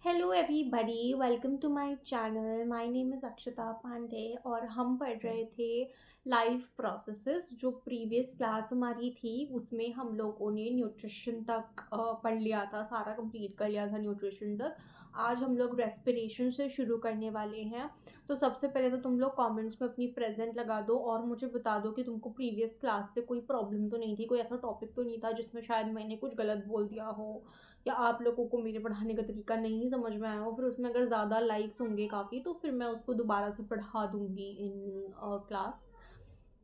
Hello everybody, welcome to my channel. My name is Akshata Pandey और हम पढ़ रहे थे लाइफ प्रोसेसेस। जो प्रीवियस क्लास हमारी थी उसमें हम लोगों ने न्यूट्रिशन तक पढ़ लिया था, सारा कंप्लीट कर लिया था न्यूट्रिशन तक। आज हम लोग रेस्पिरेशन से शुरू करने वाले हैं। तो सबसे पहले तो तुम लोग कमेंट्स में अपनी प्रेजेंट लगा दो और मुझे बता दो कि तुमको प्रीवियस क्लास से कोई प्रॉब्लम तो नहीं थी, कोई ऐसा टॉपिक तो नहीं था जिसमें शायद मैंने कुछ गलत बोल दिया हो या आप लोगों को मेरे पढ़ाने का तरीका नहीं समझ में आया हो। फिर उसमें अगर ज़्यादा लाइक्स होंगे काफ़ी तो फिर मैं उसको दोबारा से पढ़ा दूँगी इन क्लास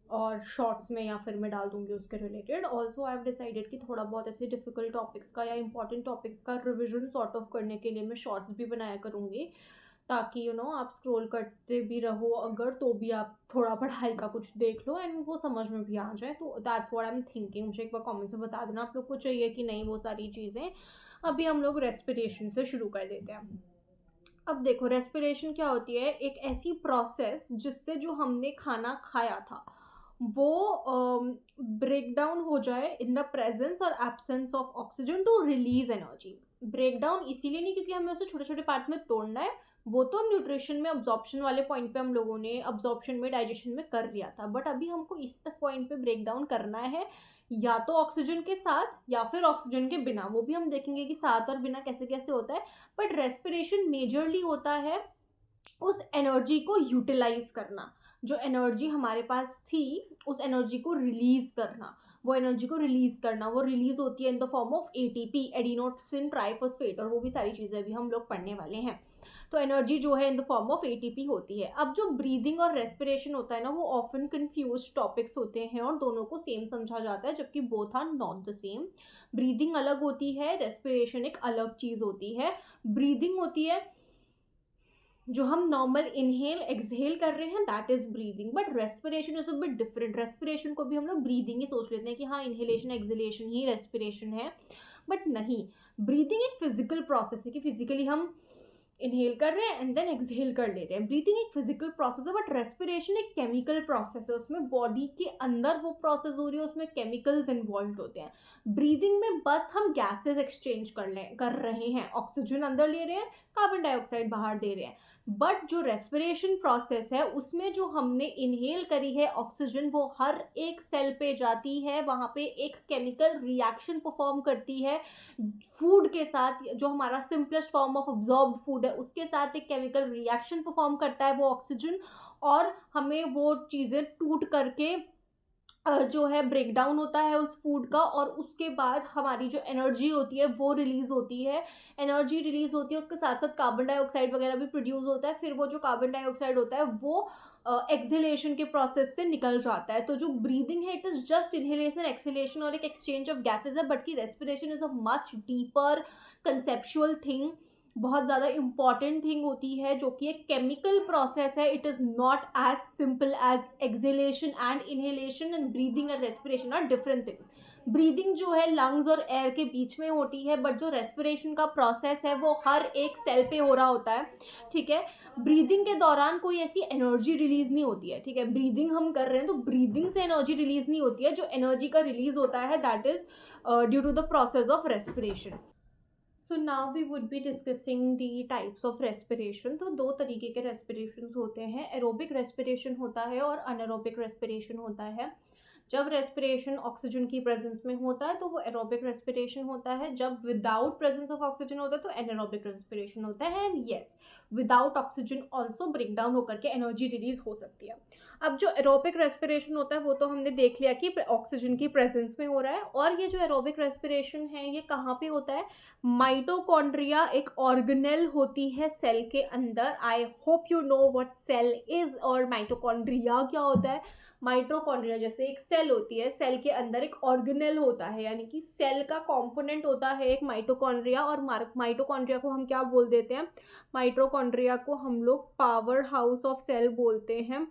और शॉर्ट्स में, या फिर मैं डाल दूँगी उसके related. Also I have decided कि थोड़ा बहुत ऐसे डिफ़िकल्ट टॉपिक्स का या इंपॉर्टेंट टॉपिक्स का रिविजन सॉर्ट ऑफ करने के लिए मैं शॉर्ट्स भी बनाया करूँगी, ताकि आप स्क्रॉल करते भी रहो अगर, तो भी आप थोड़ा पढ़ाई का कुछ देख लो एंड वो समझ में भी आ जाए। तो that's what I am thinking. मुझे एक बार कमेंट से बता देना आप लोग को चाहिए कि नहीं वो सारी चीज़ें। अभी हम लोग रेस्पिरेशन से शुरू कर देते हैं। अब देखो, रेस्पिरेशन क्या होती है? एक ऐसी प्रोसेस जिससे जो हमने खाना खाया था वो ब्रेक डाउन हो जाए इन द प्रेजेंस और absence of oxygen to release energy. Break down इसीलिए नहीं क्योंकि हमें उसे छोटे छोटे पार्ट्स में तोड़ना है, वो तो न्यूट्रिशन में अब्जॉर्प्शन वाले पॉइंट पे हम लोगों ने अब्जॉर्प्शन में डाइजेशन में कर लिया था, बट अभी हमको इस तक पॉइंट पे ब्रेक डाउन करना है, या तो ऑक्सीजन के साथ या फिर ऑक्सीजन के बिना। वो भी हम देखेंगे कि साथ और बिना कैसे कैसे होता है। बट रेस्पिरेशन मेजरली होता है उस एनर्जी को यूटिलाइज करना, जो एनर्जी हमारे पास थी उस एनर्जी को रिलीज करना। वो एनर्जी को रिलीज करना, वो रिलीज होती है in the form of ATP, adenosine triphosphate, और वो भी सारी चीज़ें भी हम लोग पढ़ने वाले हैं। तो एनर्जी जो है in the form of ATP होती है। अब जो ब्रीदिंग और रेस्पिरेशन होता है ना, वो ऑफन कंफ्यूज टॉपिक्स होते हैं और दोनों को सेम समझा जाता है, जबकि both are not the same. Breathing अलग होती है, रेस्पिरेशन एक अलग चीज़ होती है। ब्रीदिंग होती है जो हम नॉर्मल इनहेल एक्सहेल कर रहे हैं, that is breathing. But respiration is a bit different. Respiration को भी हम लोग ब्रीदिंग ही सोच लेते हैं कि हाँ, इनहेलेशन एक्सहेलेशन ही रेस्पिरेशन है, बट नहीं। ब्रीदिंग एक फिजिकल प्रोसेस है कि फिजिकली हम इनहेल कर रहे हैं एंड देन एक्सहेल कर ले रहे हैं। ब्रीथिंग एक फिजिकल प्रोसेस है, बट रेस्पिरेशन एक केमिकल प्रोसेस है। उसमें बॉडी के अंदर वो प्रोसेस हो रही है, उसमें केमिकल्स इन्वॉल्व होते हैं। ब्रीदिंग में बस हम गैसेस एक्सचेंज कर रहे हैं, ऑक्सीजन अंदर ले रहे हैं, कार्बन डाइऑक्साइड बाहर दे रहे हैं। बट जो रेस्पिरेशन प्रोसेस है उसमें जो हमने इनहेल करी है ऑक्सीजन, वो हर एक सेल पे जाती है, वहाँ पे एक केमिकल रिएक्शन परफॉर्म करती है फूड के साथ। जो हमारा simplest form of absorbed food है उसके साथ एक केमिकल रिएक्शन परफॉर्म करता है वो ऑक्सीजन, और हमें वो चीज़ें टूट करके जो है ब्रेक डाउन होता है उस फूड का, और उसके बाद हमारी जो एनर्जी होती है वो रिलीज होती है। एनर्जी रिलीज होती है, उसके साथ साथ कार्बन डाइऑक्साइड वगैरह भी प्रोड्यूस होता है। फिर वो जो कार्बन डाइऑक्साइड होता है वो एक्सहेलेशन के प्रोसेस से निकल जाता है। तो जो ब्रीदिंग है it is just inhalation exhalation और एक एक्सचेंज ऑफ गैसेज है, बट की respiration is a much deeper conceptual thing, बहुत ज़्यादा इंपॉर्टेंट थिंग होती है, जो कि एक केमिकल प्रोसेस है। It is not as simple as exhalation and inhalation, and breathing and respiration are different things. Breathing जो है लंग्स और एयर के बीच में होती है, बट जो रेस्पिरेशन का प्रोसेस है वो हर एक सेल पे हो रहा होता है, ठीक है। ब्रीदिंग के दौरान कोई ऐसी एनर्जी रिलीज नहीं होती है, ठीक है। ब्रीदिंग हम कर रहे हैं तो ब्रीदिंग से एनर्जी रिलीज नहीं होती है। जो एनर्जी का रिलीज होता है that is due to the process of respiration. So now we would be discussing the types of respiration. तो दो तरीके के रेस्पिरेशन होते हैं, एरोबिक रेस्पिरेशन होता है और अनएरोबिक रेस्पिरेशन होता है। जब रेस्पिरेशन ऑक्सीजन की प्रेजेंस में होता है तो वो एरोबिक रेस्पिरेशन होता है, जब विदाउट प्रेजेंस ऑफ ऑक्सीजन होता है तो एनारोबिक रेस्पिरेशन होता है। And yes, without oxygen also break down होकर के एनर्जी रिलीज हो सकती है। अब जो एरोबिक रेस्पिरेशन होता है वो तो हमने देख लिया कि ऑक्सीजन की प्रेजेंस में हो रहा है, और ये जो एरोबिक रेस्पिरेशन है ये कहाँ पे होता है? माइटोकॉन्ड्रिया एक ऑर्गेनेल होती है सेल के अंदर। I hope you know what cell is, और माइटोकॉन्ड्रिया क्या होता है। माइटोकॉन्ड्रिया जैसे एक सेल होती है, सेल के अंदर एक ऑर्गेनेल होता है, यानी कि सेल का कंपोनेंट होता है एक माइटोकॉन्ड्रिया। और माइटोकॉन्ड्रिया को हम क्या बोल देते हैं? माइटोकॉन्ड्रिया को हम लोग पावर हाउस ऑफ सेल बोलते हैं।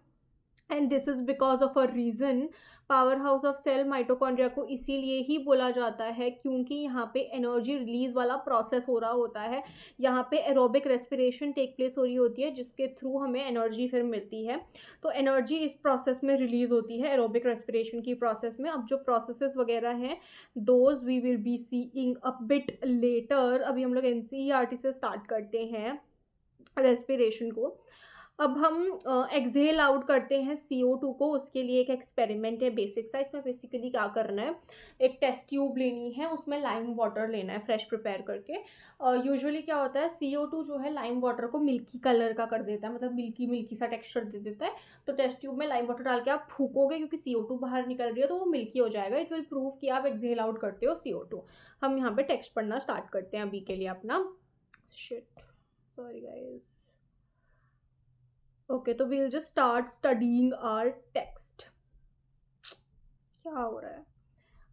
And this is because of a reason. Power house of cell mitochondria को इसीलिए ही बोला जाता है क्योंकि यहाँ पे एनर्जी रिलीज वाला प्रोसेस हो रहा होता है, यहाँ पे एरोबिक रेस्पिरेशन टेक प्लेस हो रही होती है जिसके थ्रू हमें एनर्जी फिर मिलती है। तो एनर्जी इस प्रोसेस में रिलीज होती है एरोबिक रेस्पिरेशन की प्रोसेस में। अब जो प्रोसेसेस वगैरह हैं those we will be seeing a bit later. अभी हम लोग एनसीईआरटी से स्टार्ट करते हैं रेस्पिरेशन को। अब हम एक्सहेल आउट करते हैं CO2 को। उसके लिए एक एक्सपेरिमेंट है बेसिक सा। इसमें बेसिकली क्या करना है, एक टेस्ट ट्यूब लेनी है, उसमें लाइम वाटर लेना है फ्रेश प्रिपेयर करके। यूजुअली क्या होता है, CO2 जो है लाइम वाटर को मिल्की कलर का कर देता है, मतलब मिल्की मिल्की सा टेक्सचर दे देता है। तो टेस्ट ट्यूब में लाइम वाटर डाल के आप फूकोगे, क्योंकि CO2 बाहर निकल रही है तो वो मिल्की हो जाएगा। इट विल प्रूव कि आप एक्सहेल आउट करते हो CO2। हम यहाँ पे टेक्स्ट पढ़ना स्टार्ट करते हैं अभी के लिए अपना। Shit, sorry guys. ओके, तो we'll just start studying our text. क्या हो रहा है?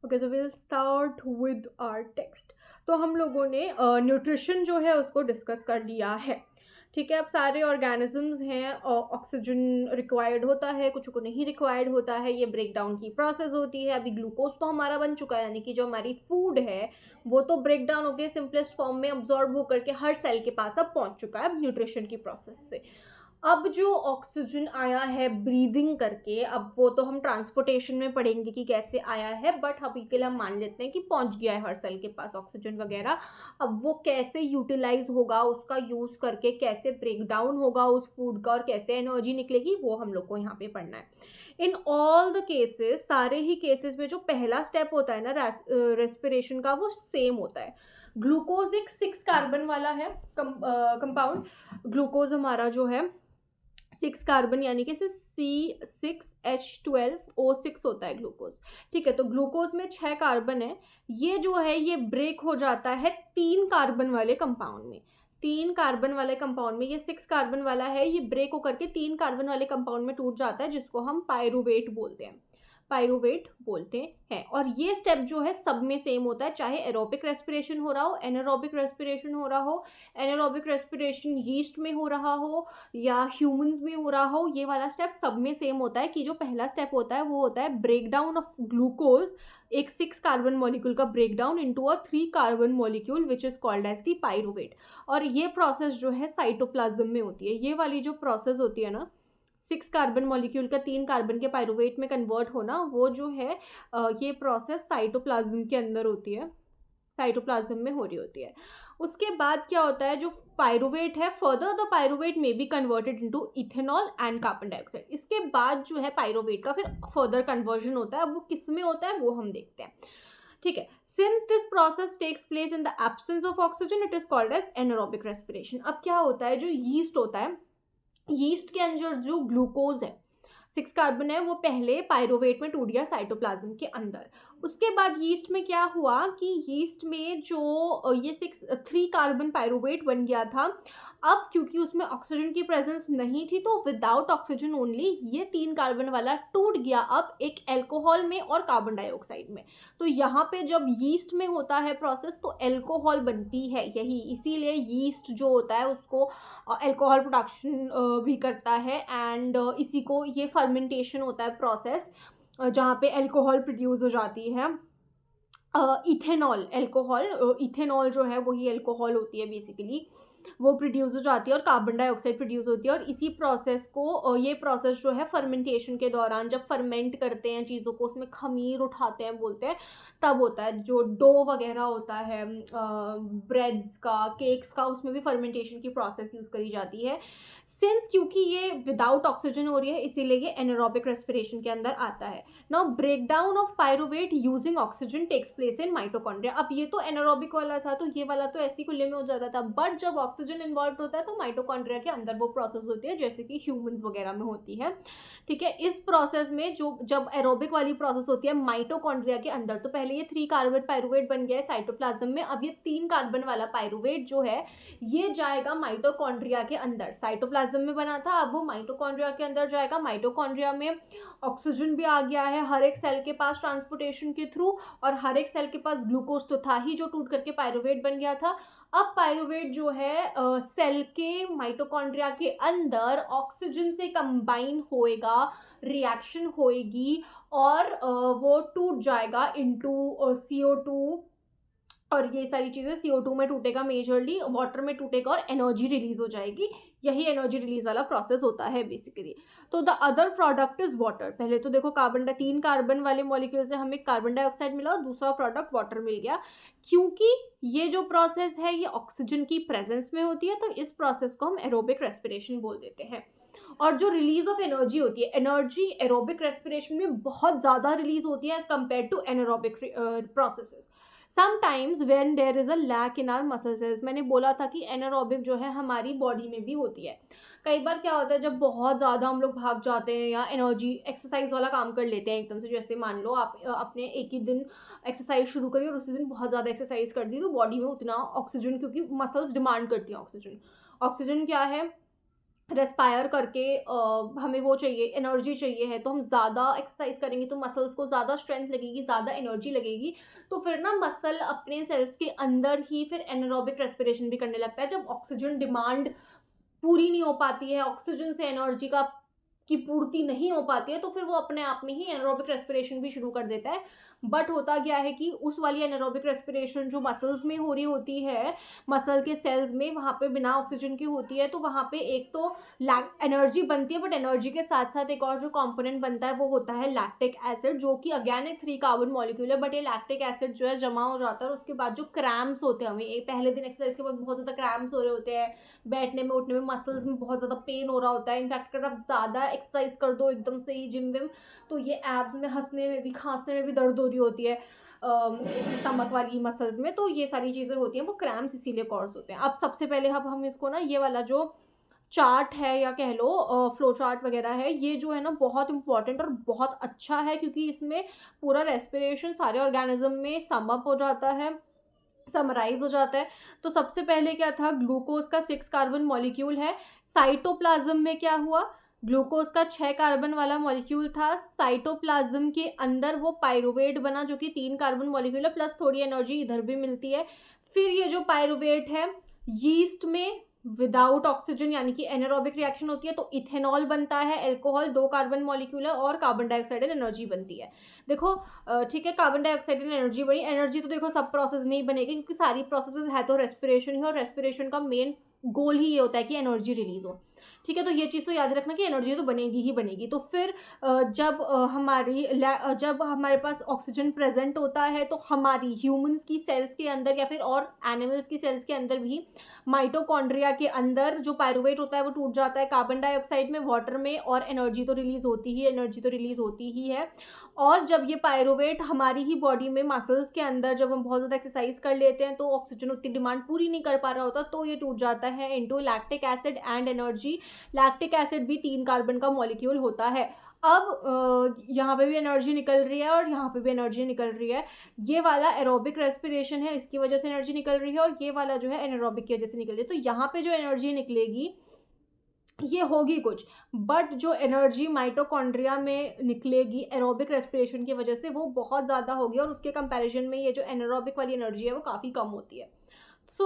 ओके, तो we'll start with our text. तो हम लोगों ने न्यूट्रिशन जो है उसको डिस्कस कर लिया है, ठीक है। अब सारे ऑर्गेनिजम्स हैं, ऑक्सीजन रिक्वायर्ड होता है, कुछ को नहीं रिक्वायर्ड होता है, ये ब्रेक डाउन की प्रोसेस होती है। अभी ग्लूकोज तो हमारा बन चुका है, यानी कि जो हमारी फूड है वो तो ब्रेक डाउन होकर सिंपलेस्ट फॉर्म में अब्जॉर्ब होकर के हर सेल के पास अब पहुंच चुका है न्यूट्रिशन की प्रोसेस से। अब जो ऑक्सीजन आया है ब्रीदिंग करके, अब वो तो हम ट्रांसपोर्टेशन में पढ़ेंगे कि कैसे आया है, बट अभी के लिए हम मान लेते हैं कि पहुंच गया है हर सेल के पास ऑक्सीजन वगैरह। अब वो कैसे यूटिलाइज होगा, उसका यूज़ करके कैसे ब्रेक डाउन होगा उस फूड का और कैसे एनर्जी निकलेगी, वो हम लोग को यहाँ पे पढ़ना है। इन ऑल द केसेस, सारे ही केसेस में जो पहला स्टेप होता है ना रेस्पिरेशन का, वो सेम होता है। ग्लूकोज एक 6 कार्बन वाला है कंपाउंड। ग्लूकोज हमारा जो है 6 कार्बन, यानी कि C6H12O6 होता है ग्लूकोज, ठीक है। तो ग्लूकोज में 6 कार्बन है। ये जो है ये ब्रेक हो जाता है 3 कार्बन वाले कंपाउंड में। 3 कार्बन वाले कंपाउंड में, ये 6 कार्बन वाला है, ये ब्रेक होकर के 3 कार्बन वाले कंपाउंड में टूट जाता है, जिसको हम पायरूवेट बोलते हैं, पायरूवेट बोलते हैं। और ये स्टेप जो है सब में सेम होता है, चाहे एरोबिक रेस्पिरेशन हो रहा हो, एनारोबिक रेस्पिरेशन हो रहा हो। एनारोबिक रेस्पिरेशन यीस्ट में हो रहा हो या ह्यूमंस में हो रहा हो, ये वाला स्टेप सब में सेम होता है कि जो पहला स्टेप होता है वो होता है ब्रेक डाउन ऑफ ग्लूकोज, एक 6 कार्बन मॉलिक्यूल का break down into a 3 carbon molecule which is called as the pyruvate. और ये प्रोसेस जो है साइटोप्लाज्म में होती है। ये वाली जो प्रोसेस होती है ना, 6 कार्बन मॉलिक्यूल का 3 कार्बन के पायरूवेट में कन्वर्ट होना, वो जो है ये प्रोसेस साइटोप्लाज्म के अंदर होती है, साइटोप्लाज्म में हो रही होती है। उसके बाद क्या होता है, जो पायरूवेट है, फर्दर द पायरूवेट में be converted into ethanol and carbon dioxide. इसके बाद जो है पायरूवेट का फिर फर्दर कन्वर्जन होता है। अब वो किस में होता है वो हम देखते हैं, ठीक है। Since this process takes place in the absence of oxygen, it is called as anaerobic respiration. अब क्या होता है, जो यीस्ट होता है, यीस्ट के अंदर जो ग्लूकोज है 6 कार्बन है, वो पहले पायरूवेट में टूट गया साइटोप्लाज्म के अंदर। उसके बाद यीस्ट में क्या हुआ कि यीस्ट में जो ये 3 कार्बन पायरूवेट बन गया था। अब क्योंकि उसमें ऑक्सीजन की प्रेजेंस नहीं थी, तो विदाउट ऑक्सीजन ओनली ये 3 कार्बन वाला टूट गया अब एक अल्कोहल में और कार्बन डाइऑक्साइड में। तो यहाँ पे जब यीस्ट में होता है प्रोसेस तो अल्कोहल बनती है यही, इसीलिए यीस्ट जो होता है उसको अल्कोहल प्रोडक्शन भी करता है। एंड इसी को ये फर्मेंटेशन होता है प्रोसेस, जहाँ पे अल्कोहल प्रोड्यूस हो जाती है। इथेनॉल, अल्कोहल, इथेनॉल जो है वही अल्कोहल होती है बेसिकली, वो प्रोड्यूस हो जाती है और कार्बन डाइऑक्साइड प्रोड्यूस होती है। और इसी प्रोसेस को, ये प्रोसेस जो है फर्मेंटेशन के दौरान जब फर्मेंट करते हैं चीज़ों को, उसमें खमीर उठाते हैं बोलते हैं, तब होता है। जो डो वगैरह होता है ब्रेड्स का, केक्स का, उसमें भी फर्मेंटेशन की प्रोसेस यूज़ करी जाती है। सिंस क्योंकि ये विदाउट ऑक्सीजन हो रही है, इसीलिए ये एनारोबिक रेस्पिरेशन के अंदर आता है। Now break down of pyruvate using oxygen takes place in mitochondria. अब ये तो एनारोबिक वाला था, तो ये वाला तो ऐसी खुले में हो जाता था, बट जब ऑक्सीजन इन्वॉल्व होता है तो माइटोकॉन्ड्रिया के अंदर वो प्रोसेस होती है, जैसे कि ह्यूमंस वगैरह में होती है, ठीक है। इस प्रोसेस में जो जब एरोबिक वाली प्रोसेस होती है माइटोकॉन्ड्रिया के अंदर, तो पहले ये 3 कार्बन पायरूवेट बन गया है साइटोप्लाज्म में। अब ये 3 कार्बन वाला पायरूवेट जो है ये जाएगा माइटोकॉन्ड्रिया के अंदर। साइटोप्लाज्म में बना था, अब वो माइटोकॉन्ड्रिया के अंदर जाएगा। माइटोकॉन्ड्रिया में ऑक्सीजन भी आ गया है हर एक सेल के पास ट्रांसपोर्टेशन के थ्रू, और हर एक सेल के पास ग्लूकोज तो था ही जो टूट करके पायरुवेट बन गया था। अब पायरुवेट जो है सेल के माइटोकॉन्ड्रिया के अंदर ऑक्सीजन से कंबाइन होएगा, रिएक्शन होएगी और वो टूट जाएगा इनटू CO2 और ये सारी चीज़ें। CO2 में टूटेगा मेजरली, वाटर में टूटेगा और एनर्जी रिलीज हो जाएगी। यही एनर्जी रिलीज वाला प्रोसेस होता है बेसिकली। तो the other product is water. पहले तो देखो 3 कार्बन वाले मॉलिक्यूल से हमें कार्बन डाइऑक्साइड मिला और दूसरा प्रोडक्ट वाटर मिल गया। क्योंकि ये जो प्रोसेस है ये ऑक्सीजन की प्रेजेंस में होती है तो इस प्रोसेस को हम एरोबिक रेस्पिरेशन बोल देते हैं। और जो रिलीज ऑफ एनर्जी होती है, एनर्जी एरोबिक रेस्पिरेशन में बहुत ज़्यादा रिलीज होती है as compare to anaerobic processes. Sometimes when there is a lack in our muscle cells, मैंने बोला था कि एनारोबिक जो है हमारी बॉडी में भी होती है। कई बार क्या होता है जब बहुत ज़्यादा हम लोग भाग जाते हैं या एनर्जी एक्सरसाइज वाला काम कर लेते हैं एकदम से, जैसे मान लो आप अपने एक ही दिन एक्सरसाइज शुरू करी और उसी दिन बहुत ज़्यादा एक्सरसाइज कर दी, तो बॉडी में उतना ऑक्सीजन, क्योंकि मसल्स डिमांड करती हैं ऑक्सीजन। ऑक्सीजन क्या है, रेस्पायर करके हमें वो चाहिए, एनर्जी चाहिए है, तो हम ज़्यादा एक्सरसाइज करेंगे तो मसल्स को ज़्यादा स्ट्रेंथ लगेगी, ज़्यादा एनर्जी लगेगी, तो फिर ना मसल अपने सेल्स के अंदर ही फिर एनारोबिक रेस्पिरेशन भी करने लगता है। जब ऑक्सीजन डिमांड पूरी नहीं हो पाती है, ऑक्सीजन से एनर्जी की पूर्ति नहीं हो पाती है, तो फिर वो अपने आप में ही एनारोबिक रेस्पिरेशन भी शुरू कर देता है। बट होता क्या है कि उस वाली एनारोबिक रेस्पिरेशन जो मसल्स में हो रही होती है, मसल के सेल्स में, वहाँ पे बिना ऑक्सीजन की होती है, तो वहाँ पे एक तो एनर्जी बनती है, बट एनर्जी के साथ साथ एक और जो कंपोनेंट बनता है वो होता है लैक्टिक एसिड, जो कि अगेन एक 3 कार्बन मॉलिक्यूल है। बट ये लैक्टिक एसिड जो है जमा हो जाता है और उसके बाद जो क्रैम्प्स होते हैं, हमें पहले दिन एक्सरसाइज के बाद बहुत ज़्यादा क्रैम्प्स हो रहे होते हैं, बैठने में उठने में मसल्स में बहुत ज़्यादा पेन हो रहा होता है। इनफैक्ट अगर आप ज़्यादा एक्सरसाइज कर दो एकदम से ही जिम विम, तो ये एब्स में हंसने में भी, खांसने में भी दर्द हो रही होती है स्टमक वाली मसल्स में, तो ये सारी चीज़ें होती हैं, वो क्रैम्प्स इसीलिए कॉज होते हैं। अब सबसे पहले हम इसको ना, ये वाला जो चार्ट है या कह लो फ्लो चार्ट वगैरह है, ये जो है ना बहुत इंपॉर्टेंट और बहुत अच्छा है, क्योंकि इसमें पूरा रेस्पिरेशन सारे ऑर्गेनिज्म में सम अप हो जाता है, समराइज हो जाता है। तो सबसे पहले क्या था, ग्लूकोज का 6 कार्बन मॉलिक्यूल है। साइटोप्लाज्म में क्या हुआ, ग्लूकोज का 6 कार्बन वाला मॉलिक्यूल था, साइटोप्लाज्म के अंदर वो पायरुवेट बना जो कि 3 कार्बन मॉलिक्यूल है, प्लस थोड़ी एनर्जी इधर भी मिलती है। फिर ये जो पायरुवेट है, यीस्ट में विदाउट ऑक्सीजन यानी कि एनारोबिक रिएक्शन होती है, तो इथेनॉल बनता है, अल्कोहल 2 कार्बन मॉलिक्यूल है और कार्बन डाइऑक्साइड एनर्जी बनती है। देखो ठीक है, कार्बन डाइऑक्साइड एनर्जी बनी, एनर्जी तो देखो सब प्रोसेस में ही बनेगी, क्योंकि सारी प्रोसेसेस है तो रेस्पिरेशन है, और रेस्पिरेशन का मेन गोल ही ये होता है कि एनर्जी रिलीज हो। ठीक है, तो ये चीज़ तो याद रखना कि एनर्जी तो बनेगी ही बनेगी। तो फिर जब हमारे पास ऑक्सीजन प्रेजेंट होता है, तो हमारी ह्यूमंस की सेल्स के अंदर या फिर और एनिमल्स की सेल्स के अंदर भी माइटोकॉन्ड्रिया के अंदर जो पायरुवेट होता है वो टूट जाता है कार्बन डाइऑक्साइड में, वाटर में, और एनर्जी तो रिलीज होती ही है। और जब ये पायरुवेट हमारी ही बॉडी में मसल्स के अंदर, जब हम बहुत ज़्यादा एक्सरसाइज कर लेते हैं तो ऑक्सीजन उतनी डिमांड पूरी नहीं कर पा रहा होता, तो ये टूट जाता है into lactic acid and energy. Lactic acid भी 3 कार्बन का मॉलिक्यूल होता है। अब यहाँ पे भी एनर्जी निकल रही है और यहाँ पे भी एनर्जी निकल रही है। ये वाला एरोबिक रेस्पिरेशन है, इसकी वजह से एनर्जी निकल रही है, और ये वाला जो है एनारोबिक की वजह से निकल रही है। तो यहाँ पे जो एनर्जी निकलेगी ये होगी कुछ, बट जो एनर्जी माइटोकॉन्ड्रिया में निकलेगी एरोबिक रेस्पिरेशन की वजह से वो बहुत ज़्यादा होगी, और उसके कंपैरिजन में ये जो एनारोबिक वाली एनर्जी है वो काफ़ी कम होती है। सो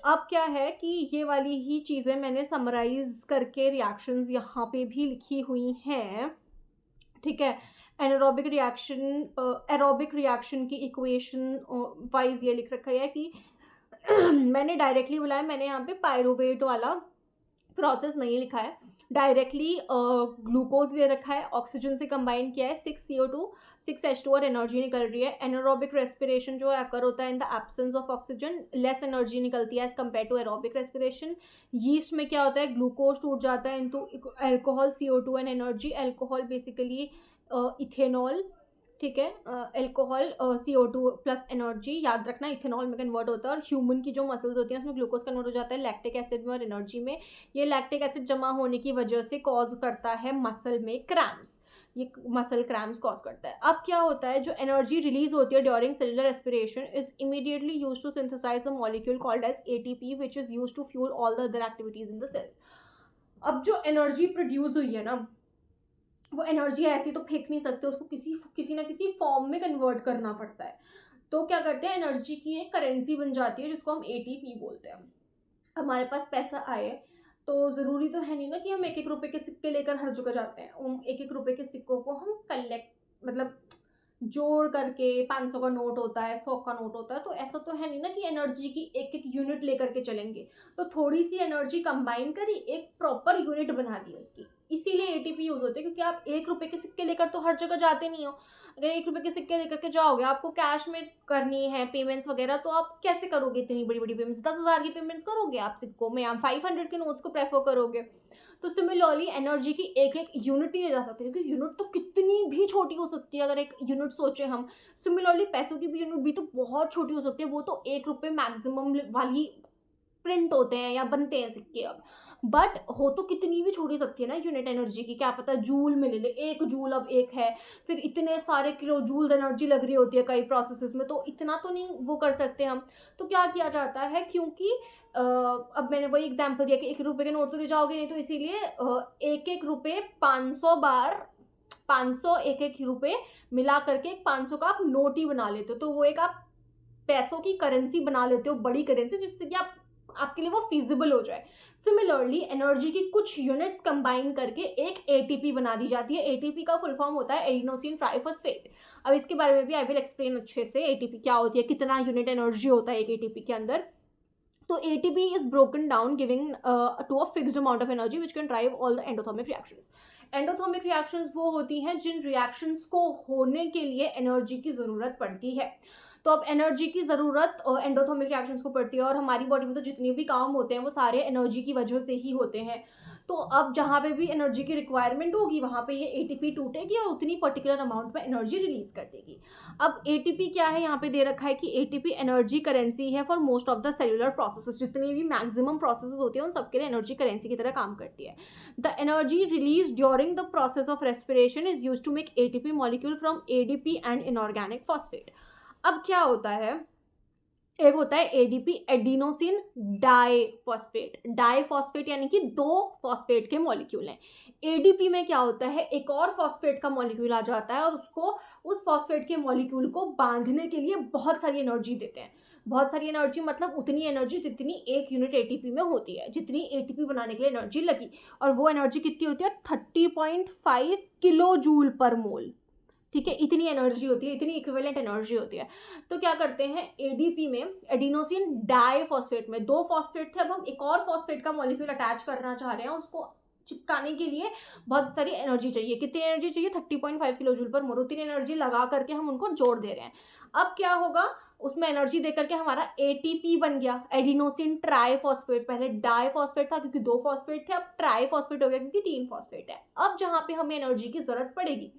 अब क्या है कि ये वाली ही चीज़ें मैंने समराइज करके रिएक्शंस यहाँ पे भी लिखी हुई हैं। ठीक है, एनारोबिक रिएक्शन की इक्वेशन वाइज ये लिख रखा है कि मैंने डायरेक्टली बुलाया, मैंने यहाँ पे पायरुवेट वाला प्रोसेस नहीं लिखा है, डायरेक्टली ग्लूकोज ले रखा है, ऑक्सीजन से कंबाइन किया है, 6CO2 6H2 और एनर्जी निकल रही है। एनारोबिक रेस्पिरेशन जो अकर होता है in the absence of oxygen, less energy निकलती है as compare to aerobic respiration. Yeast में क्या होता है, ग्लूकोज टूट जाता है into alcohol, CO2 and energy. Alcohol basically ethanol, ठीक है, अल्कोहल CO2 प्लस एनर्जी, याद रखना इथेनॉल में कन्वर्ट होता है, और ह्यूमन की जो मसल्स होती हैं उसमें ग्लूकोज कन्वर्ट हो जाता है लैक्टिक एसिड में और एनर्जी में। ये लैक्टिक एसिड जमा होने की वजह से कॉज करता है मसल में क्रैम्प्स, ये मसल क्रैम्प्स कॉज करता है। अब क्या होता है, जो एनर्जी रिलीज होती है during cellular respiration is immediately used to synthesize a molecule called as ATP which is used to fuel all the other activities in the cells. अब जो एनर्जी प्रोड्यूस हुई है ना, वो एनर्जी ऐसी तो फेंक नहीं सकते, उसको किसी ना किसी फॉर्म में कन्वर्ट करना पड़ता है। तो क्या करते हैं, एनर्जी की एक करेंसी बन जाती है जिसको हम एटीपी बोलते हैं। हमारे पास पैसा आए तो ज़रूरी तो है नहीं ना कि हम 1-1 रुपए के सिक्के लेकर हर जगह जाते हैं। उन 1-1 रुपए के सिक्कों को हम कलेक्ट मतलब जोड़ करके 500 का नोट होता है, 100 का नोट होता है, तो ऐसा तो है नहीं ना कि एनर्जी की एक-एक यूनिट लेकर के चलेंगे। तो थोड़ी सी एनर्जी कंबाइन करी, एक प्रॉपर यूनिट बना दी उसकी। इसीलिए एटीपी यूज़ होते हैं, क्योंकि आप 1 रुपए के सिक्के लेकर तो हर जगह जाते नहीं हो। अगर 1 रुपए के सिक्के लेकर के जाओगे, आपको कैश में करनी है पेमेंट्स वगैरह, तो आप कैसे करोगे इतनी बड़ी-बड़ी पेमेंट्स? 10,000 की पेमेंट्स करोगे आप सिक्कों में, आप 500 के नोट्स को प्रेफर करोगे। तो सिमिलरली एनर्जी की एक-एक यूनिट नहीं ले जा सकते, क्योंकि यूनिट तो कितनी भी छोटी हो सकती है। अगर एक यूनिट सोचें हम, सिमिलरली पैसों की भी यूनिट भी तो बहुत छोटी हो सकती है। वो तो 1 रुपए मैक्सिमम वाली प्रिंट होते हैं या बनते हैं सिक्के अब, बट हो तो कितनी भी छोटी सकती है ना यूनिट एनर्जी की। क्या पता जूल में ले ले, 1 जूल अब 1 है, फिर इतने सारे किलो जूल्स एनर्जी लग रही होती है कई प्रोसेसेस में, तो इतना तो नहीं वो कर सकते हम। तो क्या किया जाता है, क्योंकि अब मैंने वही एग्जांपल दिया कि 1 रुपए के नोट तो ले जाओगे नहीं, तो इसीलिए 1-1 रुपए 500 बार 500 1-1 रुपए मिला करके एक 500 का आप नोट ही बना लेते हो। तो वो एक आप पैसों की करेंसी बना लेते हो, बड़ी करेंसी, जिससे कि आपके लिए वो फीजिबल हो जाए। सिमिलरली एनर्जी की कुछ यूनिट्स कंबाइन करके एक एटीपी बना दी जाती है। एटीपी का फुल फॉर्म होता है एडिनोसिन ट्राइफॉस्फेट। अब इसके बारे में भी आई विल एक्सप्लेन अच्छे से, एटीपी क्या होती है, कितना यूनिट एनर्जी होता है एक एटीपी के अंदर। तो ATP is broken down giving to a fixed amount of energy which can drive all the endothermic reactions. Endothermic reactions वो होती हैं जिन रिएक्शंस को होने के लिए एनर्जी की ज़रूरत पड़ती है। तो अब एनर्जी की ज़रूरत एंडोथर्मिक रिएक्शंस को पड़ती है, और हमारी बॉडी में तो जितने भी काम होते हैं वो सारे एनर्जी की वजह से ही होते हैं। तो अब जहाँ पे भी एनर्जी की रिक्वायरमेंट होगी वहाँ पे ये एटीपी टूटेगी और उतनी पर्टिकुलर अमाउंट में एनर्जी रिलीज कर देगी। अब एटीपी क्या है, यहाँ पे दे रखा है कि एटीपी एनर्जी करेंसी है for most of the cellular processes. जितनी भी मैक्सिमम प्रोसेसेस होती है उन सबके लिए एनर्जी करेंसी की तरह काम करती है। The energy release during the process of respiration is use to make ATP molecule from ADP and inorganic phosphate. अब क्या होता है, एक होता है एडीपी एडिनोसिन डाइफॉस्फेट। डाइफॉस्फेट यानी कि 2 फॉस्फेट के मॉलिक्यूल हैं। एडीपी में क्या होता है, एक और फॉस्फेट का मॉलिक्यूल आ जाता है और उसको, उस फॉस्फेट के मॉलिक्यूल को बांधने के लिए बहुत सारी एनर्जी देते हैं। बहुत सारी एनर्जी मतलब उतनी एनर्जी जितनी एक यूनिट एटीपी में होती है, जितनी एटीपी बनाने के लिए एनर्जी लगी। और वो एनर्जी कितनी होती है, 30.5 किलो जूल पर मोल। ठीक है, इतनी एनर्जी होती है, इतनी इक्विवेलेंट एनर्जी होती है। तो क्या करते हैं, एडीपी में एडिनोसिन डाइफॉस्फेट में 2 फॉस्फेट थे, अब हम एक और फॉस्फेट का मॉलिक्यूल अटैच करना चाह रहे हैं, उसको चिपकाने के लिए बहुत सारी एनर्जी चाहिए। कितनी एनर्जी चाहिए, 30.5 किलो जूल पर मोल। उतनी एनर्जी लगा करके हम उनको जोड़ दे रहे हैं। अब क्या होगा, उसमें एनर्जी दे करके हमारा एटीपी बन गया, एडिनोसिन ट्राइफॉस्फेट। पहले डाइफॉस्फेट था क्योंकि 2 फॉस्फेट थे, अब ट्राइफॉस्फेट हो गया क्योंकि 3 फॉस्फेट है। अब जहाँ पे हमें एनर्जी की जरूरत पड़ेगी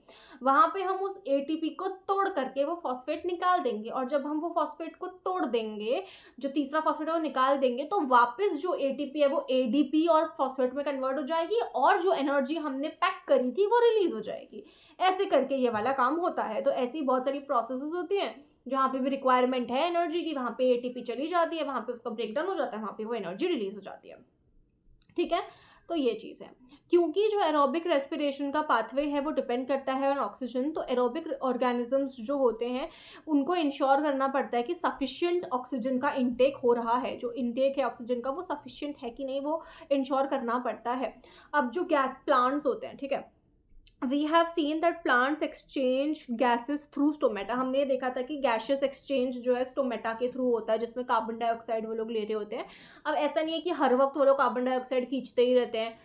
वहां पे हम उस एटीपी को तोड़ करके वो फॉस्फेट निकाल देंगे, और जब हम वो फॉस्फेट को तोड़ देंगे, जो तीसरा फॉस्फेट है वो निकाल देंगे, तो वापस जो एटीपी है वो एडीपी और फॉस्फेट में कन्वर्ट हो जाएगी, और जो एनर्जी हमने पैक करी थी वो रिलीज हो जाएगी। ऐसे करके ये वाला काम होता है। तो ऐसी बहुत सारी प्रोसेसेस होती हैं, जहाँ पे भी रिक्वायरमेंट है एनर्जी की वहाँ पे एटीपी चली जाती है, वहाँ पे उसका ब्रेकडाउन हो जाता है, वहाँ पे वो एनर्जी रिलीज हो जाती है। ठीक है, तो ये चीज़ है। क्योंकि जो एरोबिक रेस्पिरेशन का पाथवे है वो डिपेंड करता है ऑन ऑक्सीजन, तो एरोबिक ऑर्गेनिजम्स जो होते हैं उनको इंश्योर करना पड़ता है कि सफिशिएंट ऑक्सीजन का इनटेक हो रहा है। जो इनटेक है ऑक्सीजन का वो सफिशिएंट है कि नहीं, वो इंश्योर करना पड़ता है। अब जो गैस प्लांट्स होते हैं, ठीक है, we have seen that plants exchange gases through stomata। हमने ये देखा था कि gaseous exchange जो है स्टोमेटा के थ्रू होता है, जिसमें कार्बन डाइऑक्साइड वो लोग ले रहे होते हैं। अब ऐसा नहीं है कि हर वक्त वो लोग कार्बन डाइऑक्साइड खींचते ही रहते हैं,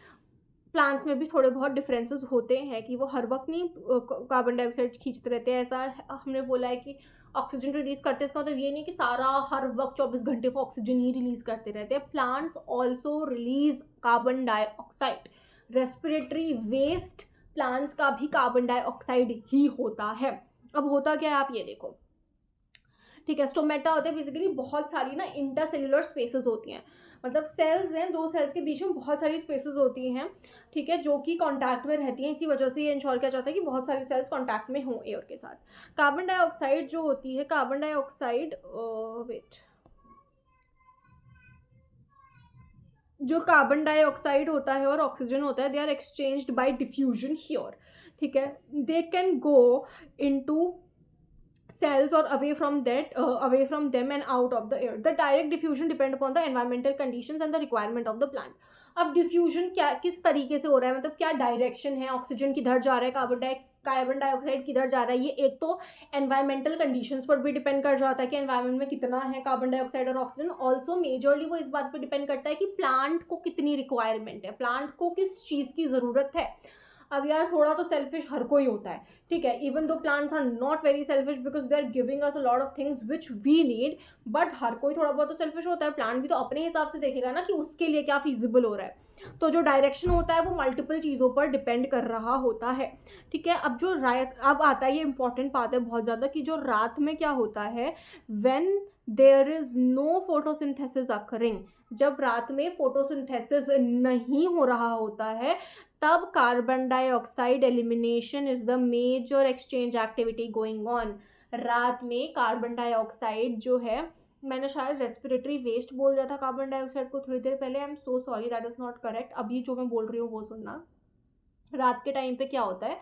प्लांट्स में भी थोड़े बहुत डिफरेंसेस होते हैं कि वो हर वक्त नहीं कार्बन डाइऑक्साइड खींचते रहते हैं। ऐसा हमने बोला है कि ऑक्सीजन रिलीज करते हैं, इसका मतलब ये नहीं कि सारा हर वक्त 24 घंटे वो ऑक्सीजन ही रिलीज करते रहते हैं। Plants also release carbon dioxide. Respiratory waste plants का भी कार्बन डाइऑक्साइड ही होता है। अब होता क्या है आप ये देखो, ठीक है, स्टोमेटा होते हैं बेसिकली बहुत सारी ना इंटरसेल्युलर स्पेसेस होती हैं, मतलब सेल्स हैं, 2 सेल्स के बीच में बहुत सारी स्पेसेस होती हैं, ठीक है, जो कि कांटेक्ट में रहती हैं। इसी वजह से ये इंश्योर किया जाता है कि बहुत सारी सेल्स कांटेक्ट में हों एयर के साथ। कार्बन डाइऑक्साइड जो होती है, कार्बन डाइऑक्साइड जो कार्बन डाइऑक्साइड होता है और ऑक्सीजन होता है, they are exchanged by diffusion here. ठीक है, they can go into cells or away from them and out of the air. The direct diffusion depend upon the environmental conditions and the requirement of the plant. अब diffusion क्या किस तरीके से हो रहा है, मतलब क्या डायरेक्शन है, ऑक्सीजन किधर जा रहा है, कार्बन डाइऑक्साइड किधर जा रहा है, ये एक तो एनवायरमेंटल कंडीशंस पर भी डिपेंड कर जाता है कि एनवायरमेंट में कितना है कार्बन डाइऑक्साइड और ऑक्सीजन. ऑल्सो मेजरली वो इस बात पर डिपेंड करता है कि प्लांट को कितनी रिक्वायरमेंट है, प्लांट को किस चीज़ की ज़रूरत है. अब यार थोड़ा तो सेल्फिश हर कोई होता है, ठीक है, even though plants are not very selfish because they are giving us a lot of things which we need, but हर कोई थोड़ा बहुत तो सेल्फिश होता है. प्लांट भी तो अपने हिसाब से देखेगा ना कि उसके लिए क्या फीजिबल हो रहा है. तो जो डायरेक्शन होता है वो मल्टीपल चीज़ों पर डिपेंड कर रहा होता है, ठीक है. अब आता है ये इंपॉर्टेंट बात है बहुत ज़्यादा कि जो रात में क्या होता है, when there is no photosynthesis occurring, जब रात में फोटोसिंथेसिस नहीं हो रहा होता है, तब carbon dioxide elimination is the major exchange activity going on. रात में कार्बन डाइऑक्साइड जो है, मैंने शायद रेस्पिरेटरी वेस्ट बोल दिया था कार्बन डाइऑक्साइड को थोड़ी देर पहले, I am so sorry, that is not correct. अभी जो मैं बोल रही हूँ वो सुनना. रात के टाइम पे क्या होता है,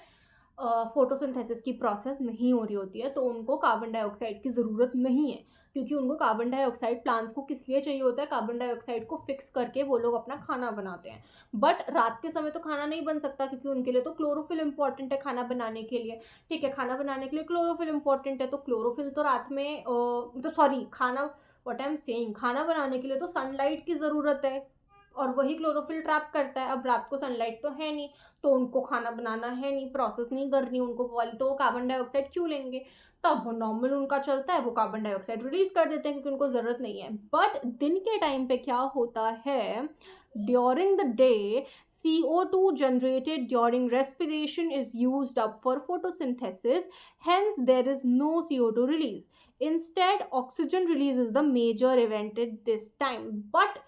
फोटोसिंथेसिस की प्रोसेस नहीं हो रही होती है, तो उनको कार्बन डाइऑक्साइड की ज़रूरत नहीं है, क्योंकि उनको कार्बन डाइऑक्साइड प्लांट्स को किस लिए चाहिए होता है, कार्बन डाइऑक्साइड को फिक्स करके वो लोग अपना खाना बनाते हैं. बट रात के समय तो खाना नहीं बन सकता, क्योंकि उनके लिए तो क्लोरोफिल इंपॉर्टेंट है खाना बनाने के लिए, ठीक है. खाना बनाने के लिए क्लोरोफिल इंपॉर्टेंट है, तो क्लोरोफिल तो रात में तो सॉरी खाना व्हाट आई एम सेइंग, खाना बनाने के लिए तो सनलाइट की ज़रूरत है, और वही क्लोरोफिल ट्रैप करता है. अब रात को सनलाइट तो है नहीं, तो उनको खाना बनाना है नहीं, प्रोसेस नहीं करनी उनको वाली, तो वो कार्बन डाइऑक्साइड क्यों लेंगे. तब वो नॉर्मल उनका चलता है, वो कार्बन डाइऑक्साइड रिलीज कर देते हैं क्योंकि उनको ज़रूरत नहीं है. बट दिन के टाइम पे क्या होता है, during the day CO2 generated during respiration is used up for photosynthesis, hence there is no CO2 release. Instead, oxygen release is the major event at this time. But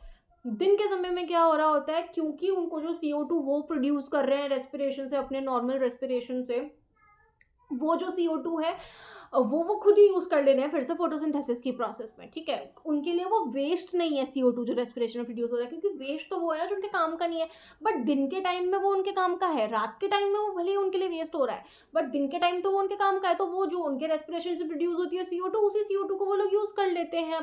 दिन के समय में क्या हो रहा होता है, क्योंकि उनको जो CO2 वो प्रोड्यूस कर रहे हैं रेस्पिरेशन से, अपने नॉर्मल रेस्पिरेशन से, वो जो CO2 है वो खुद ही यूज़ कर ले रहे हैं फिर से फोटोसिंथेसिस की प्रोसेस में, ठीक है. उनके लिए वो वेस्ट नहीं है CO2 जो रेस्पिरेशन में प्रोड्यूस हो रहा है, क्योंकि वेस्ट तो वो है ना जो उनके काम का नहीं है. बट दिन के टाइम में वो उनके काम का है, रात के टाइम में वो भले ही उनके लिए वेस्ट हो रहा है, बट दिन के टाइम तो वो उनके काम का है. तो वो जो उनके रेस्पिरेशन से प्रोड्यूस होती है CO2, उसी CO2 को वो लोग यूज़ कर लेते हैं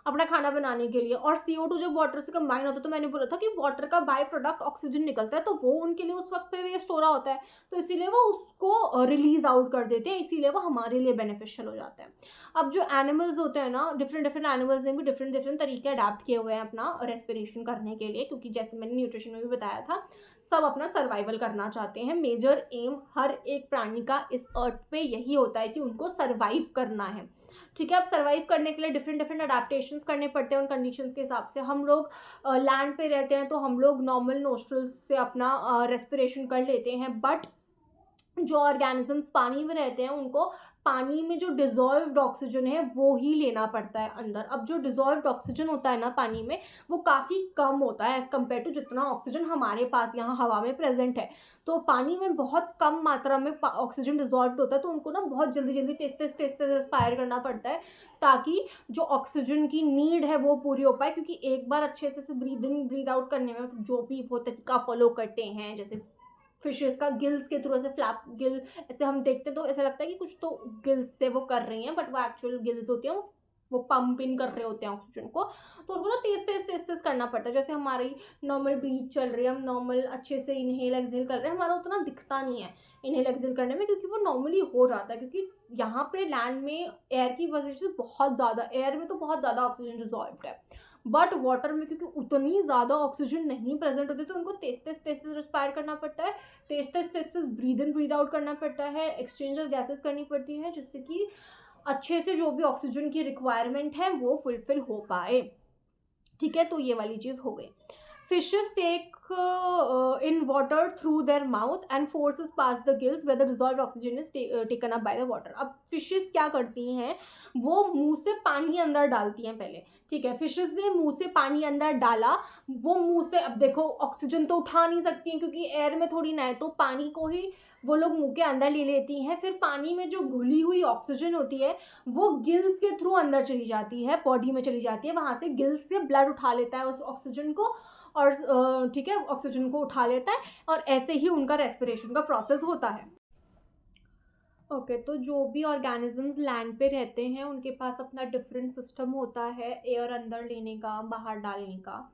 अपना खाना बनाने के लिए. और CO2 जब वाटर से कंबाइन होता है, तो मैंने बोला था कि वाटर का बाय प्रोडक्ट ऑक्सीजन निकलता है, तो वो उनके लिए उस वक्त पे वेस्ट हो रहा होता है, तो इसीलिए वो उसको रिलीज आउट कर देते हैं, इसीलिए वो हमारे लिए बेनिफिशियल हो जाता है. अब जो एनिमल्स होते हैं ना, डिफरेंट एनिमल्स ने भी डिफरेंट तरीके अडेप्ट किए हुए हैं अपना रेस्पिरेशन करने के लिए, क्योंकि जैसे मैंने न्यूट्रिशन में भी बताया था, सब अपना सर्वाइवल करना चाहते हैं. मेजर एम हर एक प्राणी का इस अर्थ पे यही होता है कि उनको सर्वाइव करना है, ठीक है. अब सर्वाइव करने के लिए डिफरेंट अडेप्टेशंस करने पड़ते हैं उन कंडीशंस के हिसाब से. हम लोग लैंड पे रहते हैं, तो हम लोग नॉर्मल नोस्ट्रल्स से अपना रेस्पिरेशन कर लेते हैं, बट जो ऑर्गेनिजम्स पानी में रहते हैं उनको पानी में जो डिजॉल्व्ड ऑक्सीजन है वो ही लेना पड़ता है अंदर. अब जो डिजॉल्व्ड ऑक्सीजन होता है ना पानी में, वो काफ़ी कम होता है एज़ कम्पेयर टू जितना ऑक्सीजन हमारे पास यहाँ हवा में प्रेजेंट है. तो पानी में बहुत कम मात्रा में ऑक्सीजन डिजॉल्व्ड होता है, तो उनको ना बहुत जल्दी तेज रेस्पायर करना पड़ता है, ताकि जो ऑक्सीजन की नीड है वो पूरी हो पाए. क्योंकि एक बार अच्छे से ब्रीद इन ब्रीद आउट करने में, मतलब जो भी वो तरीका फॉलो करते हैं, जैसे फिशेस का गिल्स के थ्रू ऐसे फ्लैप गिल ऐसे हम देखते हैं तो ऐसा लगता है कि कुछ तो गिल्स से वो कर रही हैं, बट वो एक्चुअल गिल्स होती हैं, वो पंप इन कर रहे होते हैं ऑक्सीजन को. तो उनको ना तेज करना पड़ता है. जैसे हमारी नॉर्मल ब्रीथ चल रही है, हम नॉर्मल अच्छे से इनहेल एक्सहेल कर रहे हैं, हमारा उतना दिखता नहीं है इनहेल एक्सहेल करने में, क्योंकि वो नॉर्मली हो जाता है. क्योंकि यहाँ पे लैंड में एयर की वजह से बहुत ज़्यादा, एयर में तो बहुत ज़्यादा ऑक्सीजन डिजॉल्व्ड है, बट वाटर में क्योंकि उतनी ज़्यादा ऑक्सीजन नहीं प्रेजेंट होती, तो उनको तेज रिस्पायर करना पड़ता है, तेज ब्रीद इन ब्रीद आउट करना पड़ता है, एक्सचेंज ऑफ गैसेस करनी पड़ती है, जिससे कि अच्छे से जो भी ऑक्सीजन की रिक्वायरमेंट है वो फुलफिल हो पाए, ठीक है. तो ये वाली चीज़ हो गई. Fishes take in water through their mouth and forces past the gills where the dissolved oxygen is taken up by the water. अब फिशेस क्या करती हैं, वो मुंह से पानी अंदर डालती हैं पहले, ठीक है. फिशेस ने मुंह से पानी अंदर डाला, वो मुंह से, अब देखो ऑक्सीजन तो उठा नहीं सकती हैं क्योंकि एयर में थोड़ी ना है, तो पानी को ही वो लोग मुंह के अंदर ले लेती हैं. फिर पानी में जो घुली हुई ऑक्सीजन होती है वो गिल्स के थ्रू अंदर चली जाती है, बॉडी में चली जाती है, वहाँ से गिल्स से ब्लड उठा लेता है उस ऑक्सीजन को, और ठीक है ऑक्सीजन को उठा लेता है, और ऐसे ही उनका रेस्पिरेशन का प्रोसेस होता है. ओके, तो जो भी ऑर्गेनिजम्स लैंड पे रहते हैं उनके पास अपना डिफरेंट सिस्टम होता है एयर अंदर लेने का, बाहर डालने का।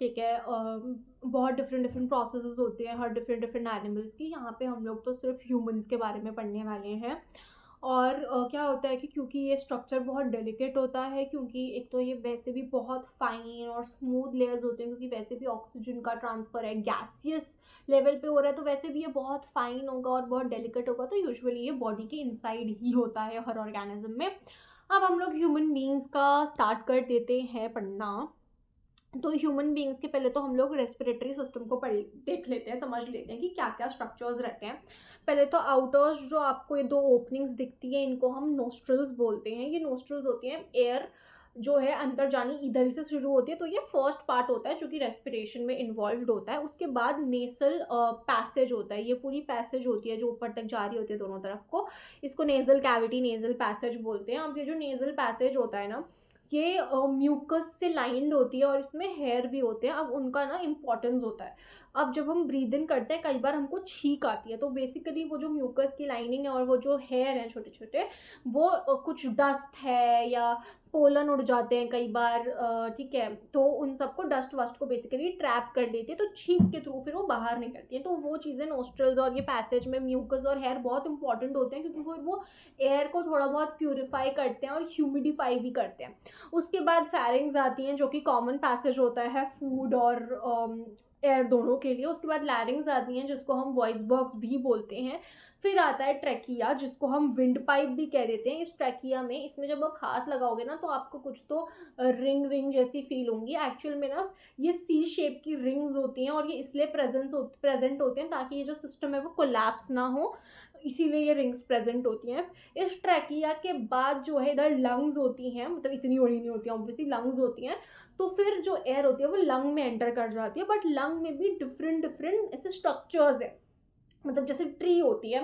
ठीक है, बहुत डिफरेंट डिफरेंट प्रोसेसेस होते हैं हर डिफरेंट डिफरेंट एनिमल्स की। यहाँ पे हम लोग तो सिर्फ ह्यूमंस के बारे में पढ़ने वाले हैं। और क्या होता है कि क्योंकि ये स्ट्रक्चर बहुत डेलिकेट होता है, क्योंकि एक तो ये वैसे भी बहुत फाइन और स्मूथ लेयर्स होते हैं, क्योंकि वैसे भी ऑक्सीजन का ट्रांसफ़र है, गैसियस लेवल पे हो रहा है, तो वैसे भी ये बहुत फाइन होगा और बहुत डेलिकेट होगा, तो यूजुअली ये बॉडी के इनसाइड ही होता है हर ऑर्गेनिज्म में। अब हम लोग ह्यूमन बींग्स का स्टार्ट कर देते हैं पढ़ना। तो ह्यूमन बींग्स के पहले तो हम लोग रेस्पिरेटरी सिस्टम को पढ़ देख लेते हैं, समझ लेते हैं कि क्या क्या स्ट्रक्चर्स रहते हैं। पहले तो आउटर्स जो आपको ये दो ओपनिंग्स दिखती है, इनको हम नोस्ट्रल्स बोलते हैं। ये नोस्ट्रल्स होती हैं, एयर जो है अंदर जानी इधर ही से शुरू होती है, तो ये फर्स्ट पार्ट होता है जो कि रेस्पिरेशन में इन्वॉल्व होता है। उसके बाद नेसल पैसेज होता है, ये पूरी पैसेज होती है जो ऊपर तक जा रही होती है दोनों तरफ को, इसको नेजल कैविटी, नेजल पैसेज बोलते हैं। अब ये जो नेजल पैसेज होता है ना, ये म्यूकस से लाइंड होती है और इसमें हेयर भी होते हैं। अब उनका ना इम्पोर्टेंस होता है, अब जब हम ब्रीद इन करते हैं कई बार हमको छींक आती है, तो बेसिकली वो जो म्यूकस की लाइनिंग है और वो जो हेयर है छोटे छोटे, वो कुछ डस्ट है या पोलन उड़ जाते हैं कई बार, ठीक है, तो उन सबको डस्ट वस्ट को बेसिकली ट्रैप कर देती है, तो छींक के थ्रू फिर वो बाहर निकलती है। तो वो चीज़ें नोस्ट्रल्स और ये पैसेज में म्यूकस और हेयर बहुत इंपॉर्टेंट होते हैं, क्योंकि वो एयर को थोड़ा बहुत प्यूरिफाई करते हैं और ह्यूमिडिफाई भी करते हैं। उसके बाद फेरिंग्स आती हैं जो कि कॉमन पैसेज होता है फूड और एयर दोनों के लिए। उसके बाद लैरिंग्स आती हैं जिसको हम वॉइस बॉक्स भी बोलते हैं। फिर आता है ट्रैकिया, जिसको हम विंड पाइप भी कह देते हैं। इस ट्रैकिया में, इसमें जब आप हाथ लगाओगे ना तो आपको कुछ तो रिंग रिंग जैसी फील होंगी। एक्चुअल में ना ये सी शेप की रिंग्स होती हैं और ये इसलिए प्रेजेंट होते हैं ताकि ये जो सिस्टम है वो कोलैप्स ना हो, इसीलिए ये रिंग्स प्रेजेंट होती हैं। इस ट्रैकिया के बाद जो है इधर लंग्स होती हैं, मतलब इतनी बड़ी नहीं होती हैं ऑब्वियसली, लंग्स होती हैं। तो फिर जो एयर होती है वो लंग में एंटर कर जाती है, बट लंग में भी डिफरेंट डिफरेंट ऐसे स्ट्रक्चर्स है। मतलब जैसे ट्री होती है,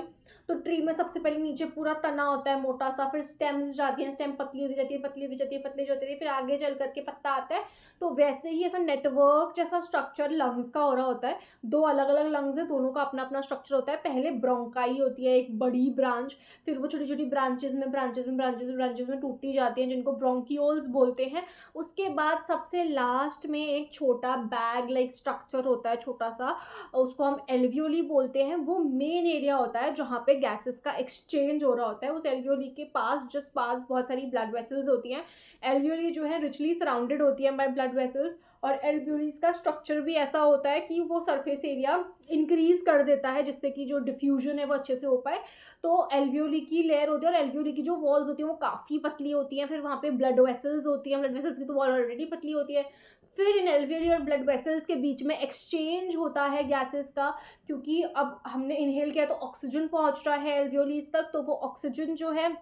तो ट्री में सबसे पहले नीचे पूरा तना होता है मोटा सा, फिर स्टेम्स जाती हैं, स्टेम पतली होती जाती है, पतली होती जाती है, पतली होती जाती है, फिर आगे चल करके पत्ता आता है। तो वैसे ही ऐसा नेटवर्क जैसा स्ट्रक्चर लंग्स का हो रहा होता है। दो अलग अलग लंग्स है, दोनों का अपना अपना स्ट्रक्चर होता है। पहले ब्रोंकाई होती है, एक बड़ी ब्रांच, फिर वो छोटी छोटी ब्रांचेज में टूटती जाती हैं, जिनको ब्रोंकियोल्स बोलते हैं। उसके बाद सबसे लास्ट में एक छोटा बैग लाइक स्ट्रक्चर होता है, छोटा सा, उसको हम एल्वियोली बोलते हैं। वो मेन एरिया होता है जहाँ पे गैसेस का एक्सचेंज हो रहा होता है। उस एल्वियोली के पास जस्ट पास बहुत सारी ब्लड वेसल्स होती हैं। एल्वियोली जो है रिचली सराउंडेड होती है बाय ब्लड वेसल्स, और एल्वियोलीज का स्ट्रक्चर भी ऐसा होता है कि वो सरफेस एरिया इंक्रीज कर देता है जिससे कि जो डिफ्यूजन है वो अच्छे से हो पाए। तो एल्वियोली की लेयर होती है और एल्वियोली की जो वॉल्स होती हैं वो काफ़ी पतली होती हैं। फिर वहाँ पे ब्लड वेसल्स होती हैं, ब्लड वेसल्स की तो वॉल ऑलरेडी पतली होती है। फिर इन एल्वियोली और ब्लड वेसल्स के बीच में एक्सचेंज होता है गैसेस का, क्योंकि अब हमने इनहेल किया तो ऑक्सीजन पहुंच रहा है एल्वियोलीज तक, तो वो ऑक्सीजन जो है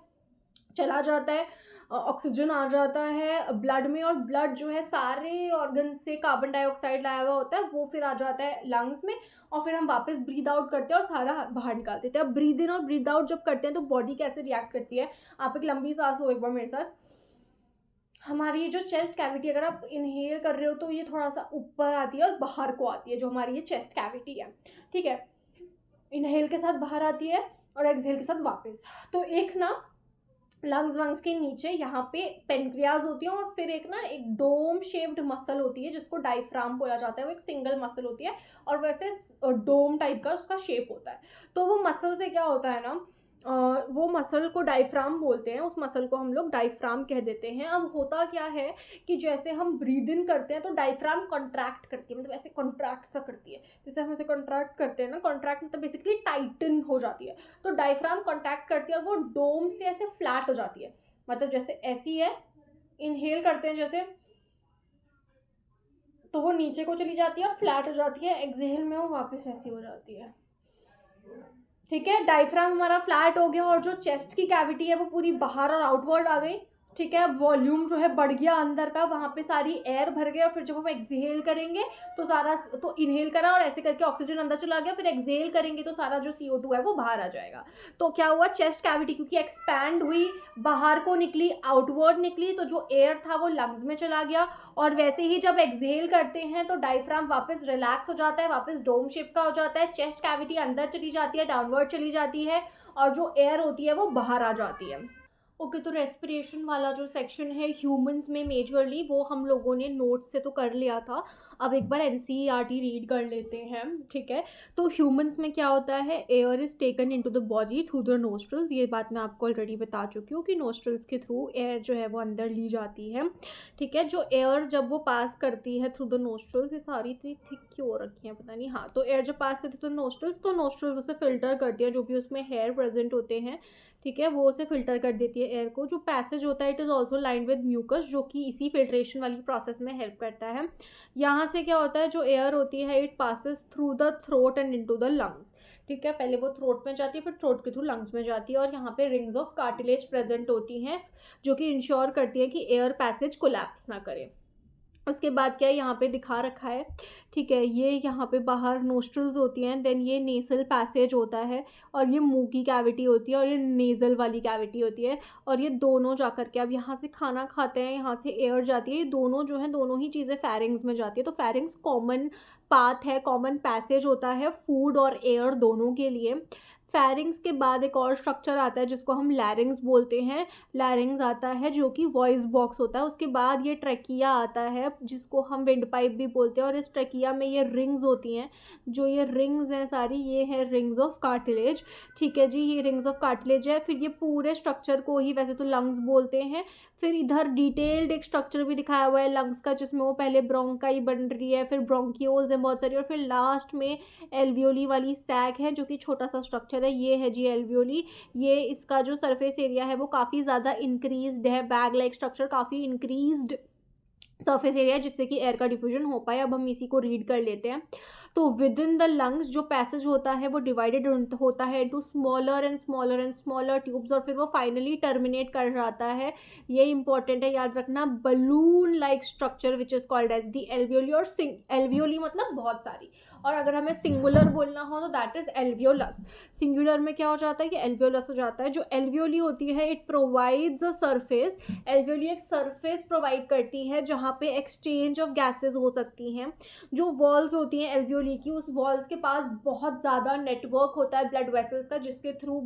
चला जाता है, ऑक्सीजन आ जाता है ब्लड में, और ब्लड जो है सारे ऑर्गन से कार्बन डाइऑक्साइड लाया हुआ होता है, वो फिर आ जाता है लंग्स में, और फिर हम वापस ब्रीद आउट करते हैं और सारा बाहर निकाल देते हैं। अब ब्रीद इन और ब्रीद आउट जब करते हैं तो बॉडी कैसे रिएक्ट करती है, आप एक लंबी सांस लो एक बार मेरे साथ। हमारी ये जो चेस्ट कैविटी, अगर आप इनहेल कर रहे हो तो ये थोड़ा सा ऊपर आती है और बाहर को आती है, जो हमारी ये चेस्ट कैविटी है, ठीक है। इनहेल के साथ बाहर आती है और एक्सहेल के साथ वापस। तो एक ना लंग्स वंग्स के नीचे यहाँ पे पेनक्रियाज होती है, और फिर एक ना एक डोम शेप्ड मसल होती है जिसको डायफ्राम बोला जाता है। वो एक सिंगल मसल होती है और वैसे डोम टाइप का उसका शेप होता है। तो वो मसल से क्या होता है ना, वो मसल को डायफ्राम बोलते हैं, उस मसल को हम लोग डायफ्राम कह देते हैं। अब होता क्या है कि जैसे हम ब्रीद इन करते हैं तो डायफ्राम कॉन्ट्रैक्ट करती है, मतलब ऐसे कॉन्ट्रैक्ट सा करती है, जैसे हम ऐसे कॉन्ट्रैक्ट करते हैं ना, कॉन्ट्रैक्ट मतलब बेसिकली टाइटन हो जाती है। तो डायफ्राम कॉन्ट्रैक्ट करती है और वो डोम से ऐसे फ्लैट हो जाती है, मतलब जैसे ऐसी है, इनहेल करते हैं जैसे, तो वो नीचे को चली जाती है और फ्लैट हो जाती है। एक्सहेल में वो वापस ऐसी हो जाती है, ठीक है। डायफ्राम हमारा फ्लैट हो गया और जो चेस्ट की कैविटी है वो पूरी बाहर और आउटवर्ड आ गई। ठीक है, वॉल्यूम जो है बढ़ गया अंदर का, वहाँ पे सारी एयर भर गया, और फिर जब हम एक्सहेल करेंगे तो सारा, तो इनहेल करा और ऐसे करके ऑक्सीजन अंदर चला गया, फिर एक्सहेल करेंगे तो सारा जो CO2 है वो बाहर आ जाएगा। तो क्या हुआ, चेस्ट कैविटी क्योंकि एक्सपैंड हुई, बाहर को निकली, आउटवर्ड निकली, तो जो एयर था वो लंग्स में चला गया। और वैसे ही जब एक्सहेल करते हैं तो डायफ्राम वापस रिलैक्स हो जाता है, वापस डोम शेप का हो जाता है, चेस्ट कैविटी अंदर चली जाती है, डाउनवर्ड चली जाती है, और जो एयर होती है वो बाहर आ जाती है। ओके, तो रेस्पिरेशन वाला जो सेक्शन है ह्यूमंस में मेजरली, वो हम लोगों ने नोट्स से तो कर लिया था। अब एक बार NCERT रीड कर लेते हैं, ठीक है। तो ह्यूमंस में क्या होता है, air is taken into the body through the nostrils. ये बात मैं आपको ऑलरेडी बता चुकी हूँ कि नोस्ट्रल्स के थ्रू एयर जो है वो अंदर ली जाती है, ठीक है। जो एयर जब वो पास करती है थ्रू द नोस्ट्रल्स, ये सारी इतनी थिक क्यों हो रखी है पता नहीं, हाँ, तो एयर जब पास करती है तो नोस्ट्रल्स, तो नोस्ट्रल्स उसे फिल्टर करती है, जो भी उसमें हेयर प्रेजेंट होते हैं, ठीक है, वो उसे फिल्टर कर देती है एयर को। जो पैसेज होता है it is also lined with mucus, जो कि इसी फिल्ट्रेशन वाली प्रोसेस में हेल्प करता है। यहाँ से क्या होता है, जो एयर होती है it passes through the throat and into the lungs, ठीक है। पहले वो थ्रोट में जाती है, फिर थ्रोट के थ्रू लंग्स में जाती है, और यहाँ पे रिंग्स ऑफ कार्टिलेज प्रेजेंट होती हैं, जो कि इंश्योर करती है कि एयर पैसेज कोलैप्स ना करे। उसके बाद क्या है, यहाँ पे दिखा रखा है, ठीक है, ये यहाँ पे बाहर नोस्ट्रल्स होती हैं, देन ये नेसल पैसेज होता है, और ये मुंह की कैविटी होती है, और ये नेज़ल वाली कैविटी होती है, और ये दोनों जाकर के अब यहाँ से खाना खाते हैं, यहाँ से एयर जाती है, ये दोनों जो है दोनों ही चीज़ें फेरिंग्स में जाती है। तो फेरिंग्स कॉमन पाथ है, कॉमन पैसेज होता है फूड और एयर दोनों के लिए। फेरिंग्स के बाद एक और स्ट्रक्चर आता है जिसको हम लैरिंग्स बोलते हैं। लैरिंग्स आता है जो कि वॉइस बॉक्स होता है। उसके बाद ये ट्रैकिया आता है जिसको हम विंड पाइप भी बोलते हैं, और इस ट्रैकिया में ये रिंग्स होती हैं, जो ये रिंग्स हैं सारी, ये है रिंग्स ऑफ कार्टिलेज, ठीक है जी, ये रिंग्स ऑफ कार्टिलेज है। फिर ये पूरे स्ट्रक्चर को ही वैसे तो लंग्स बोलते हैं। फिर इधर डिटेल्ड एक स्ट्रक्चर भी दिखाया हुआ है लंग्स का, जिसमें वो पहले ब्रोंकाई बन रही है, फिर ब्रोंकियोल्स हैं बहुत सारी, और फिर लास्ट में एल्वियोली वाली सैक है, जो कि छोटा सा स्ट्रक्चर है। ये है जी एल्वियोली। ये इसका जो सरफेस एरिया है वो काफ़ी ज़्यादा इंक्रीज्ड है, बैग लाइक स्ट्रक्चर, काफ़ी इंक्रीज्ड सरफेस एरिया, जिससे कि एयर का डिफ्यूजन हो पाए। अब हम इसी को रीड कर लेते हैं। तो विद इन द लंग्स जो पैसेज होता है वो डिवाइडेड होता है into smaller and smaller and smaller tubes, और फिर वो फाइनली टर्मिनेट कर जाता है, ये इंपॉर्टेंट है याद रखना, balloon like structure which is called as the alveoli. और एल्वियोली मतलब बहुत सारी, और अगर हमें सिंगुलर बोलना हो तो दैट इज एल्वियोलस। सिंगुलर में क्या हो जाता है कि एल्वियोलस हो जाता है। जो एल्वियोली होती है it provides a surface, alveoli एक सरफेस प्रोवाइड करती है जहाँ पे एक्सचेंज ऑफ गैसेज हो सकती हैं। जो वॉल्स होती हैं एल्वियोली की, उस वॉल्स के पास बहुत ज़्यादा नेटवर्क होता है ब्लड वेसल्स का, जिसके थ्रू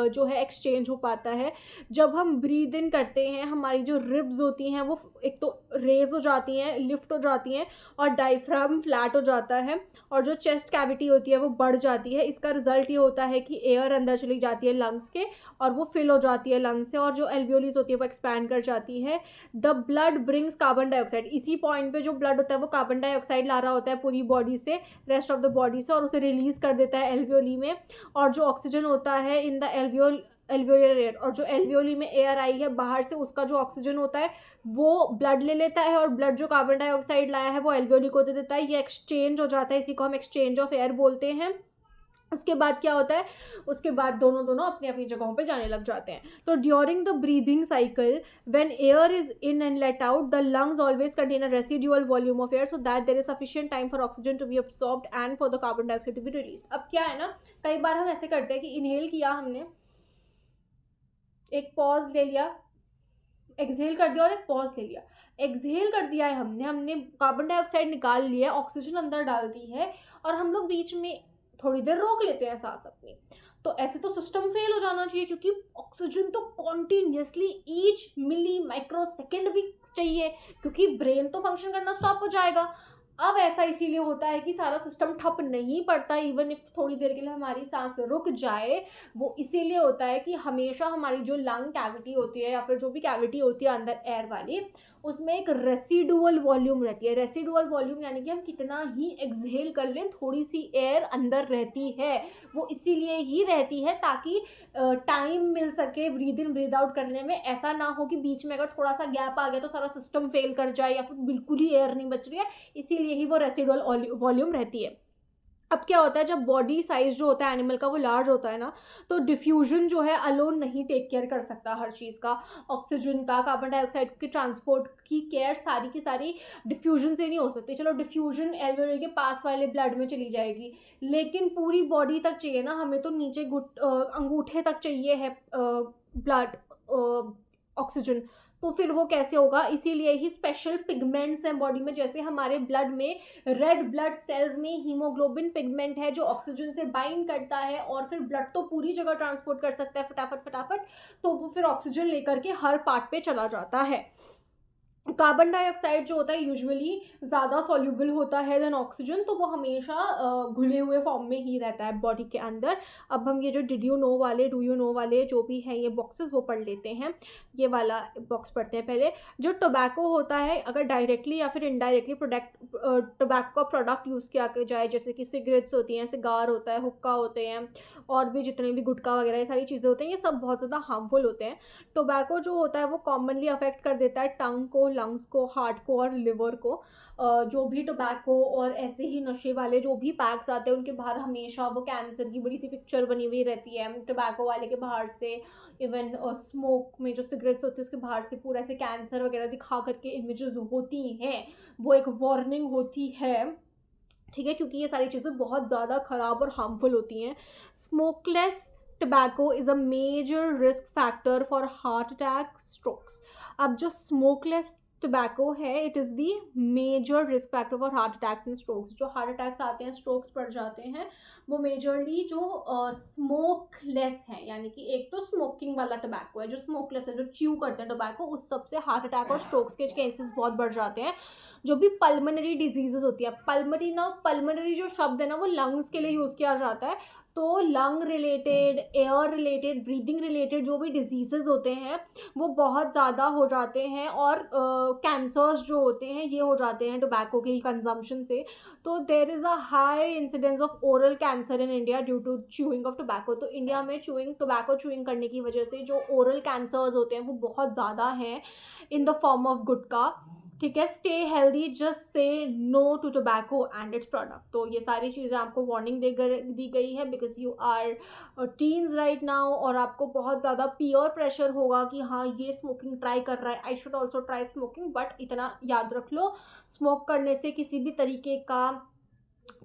जो है एक्सचेंज हो पाता है। जब हम ब्रीद इन करते हैं, हमारी जो रिब्स होती हैं वो एक तो रेज हो जाती हैं, लिफ्ट हो जाती हैं, और डायफ्राम फ्लैट हो जाता है, और जो चेस्ट कैविटी होती है वो बढ़ जाती है। इसका रिजल्ट ये होता है कि एयर अंदर चली जाती है लंग्स के, और वो फिल हो जाती है लंग्स से, और जो एल्वियोलीज होती है वो एक्सपैंड कर जाती है। The blood brings carbon dioxide, इसी पॉइंट पे जो ब्लड होता है वो कार्बन डाइऑक्साइड ला रहा होता है पूरी बॉडी से, रेस्ट ऑफ द बॉडी से, और उसे रिलीज कर देता है एल्वियोली में। और जो ऑक्सीजन होता है इन द एल्वियोलर एयर, और जो एल्वियोली में एयर आई है बाहर से, उसका जो ऑक्सीजन होता है वो ब्लड ले लेता है, और ब्लड जो कार्बन डाइऑक्साइड लाया है वो एल्वियोली को दे देता है। ये एक्सचेंज हो जाता है, इसी को हम एक्सचेंज ऑफ एयर बोलते हैं। उसके बाद क्या होता है, उसके बाद दोनों अपनी अपनी जगहों पे जाने लग जाते हैं। तो during the breathing cycle when air is in and let out, the lungs always contain a residual volume of air, so that there is sufficient time for oxygen to be absorbed and for the carbon dioxide to be released. अब क्या है ना, कई बार हम ऐसे करते हैं कि इनहेल किया हमने, एक पॉज ले लिया, एक्सहेल कर दिया, और एक पॉज ले लिया। एक्सहेल कर दिया है हमने कार्बन डाइऑक्साइड निकाल लिया, ऑक्सीजन अंदर डाल दी है, और हम लोग बीच में थोड़ी देर रोक लेते हैं सांस अपनी। तो ऐसे तो सिस्टम फेल हो जाना चाहिए, क्योंकि ऑक्सीजन तो continuously each milli micro second भी चाहिए, क्योंकि ब्रेन तो फंक्शन करना स्टॉप हो जाएगा। अब ऐसा इसीलिए होता है कि सारा सिस्टम ठप नहीं पड़ता, इवन इफ थोड़ी देर के लिए हमारी सांस रुक जाए, वो इसीलिए होता है कि हमेशा हमारी जो लंग कैविटी होती है, या फिर जो भी कैविटी होती है अंदर एयर वाली, उसमें एक रेसिडुअल वॉल्यूम रहती है। रेसिडुअल वॉल्यूम यानी कि हम कितना ही एक्सहेल कर लें, थोड़ी सी एयर अंदर रहती है। वो इसीलिए ही रहती है ताकि टाइम मिल सके ब्रीद इन ब्रीद आउट करने में। ऐसा ना हो कि बीच में अगर थोड़ा सा गैप आ गया तो सारा सिस्टम फेल कर जाए, या फिर बिल्कुल ही एयर नहीं बच रही है, इसीलिए ही वो रेसिडुअल वॉल्यूम रहती है। अब क्या होता है, जब बॉडी साइज जो होता है एनिमल का वो लार्ज होता है ना, तो डिफ्यूजन जो है अलोन नहीं टेक केयर कर सकता हर चीज़ का, ऑक्सीजन का, कार्बन डाइऑक्साइड की ट्रांसपोर्ट की केयर सारी की सारी डिफ्यूजन से नहीं हो सकती। चलो डिफ्यूजन एल्वेओली के पास वाले ब्लड में चली जाएगी, लेकिन पूरी बॉडी तक चाहिए ना हमें, तो नीचे अंगूठे तक चाहिए है ब्लड ऑक्सीजन। तो फिर वो कैसे होगा? इसीलिए ही स्पेशल पिगमेंट्स हैं बॉडी में, जैसे हमारे ब्लड में रेड ब्लड सेल्स में हीमोग्लोबिन पिगमेंट है जो ऑक्सीजन से बाइंड करता है, और फिर ब्लड तो पूरी जगह ट्रांसपोर्ट कर सकता है फटाफट फटाफट, तो वो फिर ऑक्सीजन लेकर के हर पार्ट पे चला जाता है। कार्बन डाइऑक्साइड जो होता है यूजुअली ज़्यादा सॉल्यूबल होता है देन ऑक्सीजन, तो वो हमेशा घुले हुए फॉर्म में ही रहता है बॉडी के अंदर। अब हम ये जो डिड यू नो वाले, डू यू नो वाले जो भी हैं ये बॉक्सेस वो पढ़ लेते हैं। ये वाला बॉक्स पढ़ते हैं पहले। जो टोबैको होता है, अगर डायरेक्टली या फिर इनडायरेक्टली टोबैको का प्रोडक्ट यूज़ किया जाए, जैसे कि सिगरेट्स होती हैं, सिगार होता है, हुक्का होते हैं, और भी जितने भी गुटखा वगैरह ये सारी चीज़ें होती हैं, ये सब बहुत ज़्यादा हार्मफुल होते हैं। टोबैको जो होता है वो कॉमनली अफेक्ट कर देता है टंग को, लंग्स को, हार्ट को और लिवर को। जो भी टोबैको और ऐसे ही नशे वाले जो भी पैक्स आते हैं उनके बाहर हमेशा वो कैंसर की बड़ी सी पिक्चर बनी हुई रहती है। टोबैको वाले के बाहर से इवन स्मोक में जो सिगरेट्स होती है उसके बाहर से पूरा ऐसे कैंसर वगैरह दिखा करके इमेजेस होती हैं, वो एक वार्निंग होती है, ठीक है, क्योंकि ये सारी चीज़ें बहुत ज़्यादा ख़राब और हार्मफुल होती हैं। Smokeless tobacco is a major risk factor for heart attack, strokes. अब जो स्मोकलेस टबैको है, it is the major risk factor for heart attacks and strokes. जो हार्ट अटैक्स आते हैं, स्ट्रोक्स पड़ जाते हैं, वो मेजरली जो स्मोकलेस है, यानी कि एक तो स्मोकिंग वाला टबैको है, जो स्मोकलेस है, जो च्यू करते हैं टबैको, उस सबसे हार्ट अटैक और स्ट्रोक्स के केसेस बहुत बढ़ जाते हैं। जो भी पल्मोनरी डिजीजेस होती है, पल्मोनरी जो शब्द है ना वो लंग्स के लिए यूज़ किया जाता है, तो lung related, air related, breathing related जो भी डिजीजेस होते हैं वो बहुत ज़्यादा हो जाते हैं, और कैंसर्स जो होते हैं ये हो जाते हैं टोबैको के कंजम्पशन से। तो there is a high incidence of oral cancer in India due to chewing of tobacco. तो इंडिया में टोबैको च्यूइंग करने की वजह से जो ओरल कैंसर्स होते हैं वो बहुत ज़्यादा हैं in the form of gutkha, ठीक है। Stay healthy, just say no to tobacco and its product. तो ये सारी चीज़ें आपको वार्निंग दी गई है because you are teens right now, और आपको बहुत ज़्यादा पीयर प्रेशर होगा कि हाँ ये स्मोकिंग ट्राई कर रहा है, I should also try smoking. But इतना याद रख लो, स्मोक करने से, किसी भी तरीके का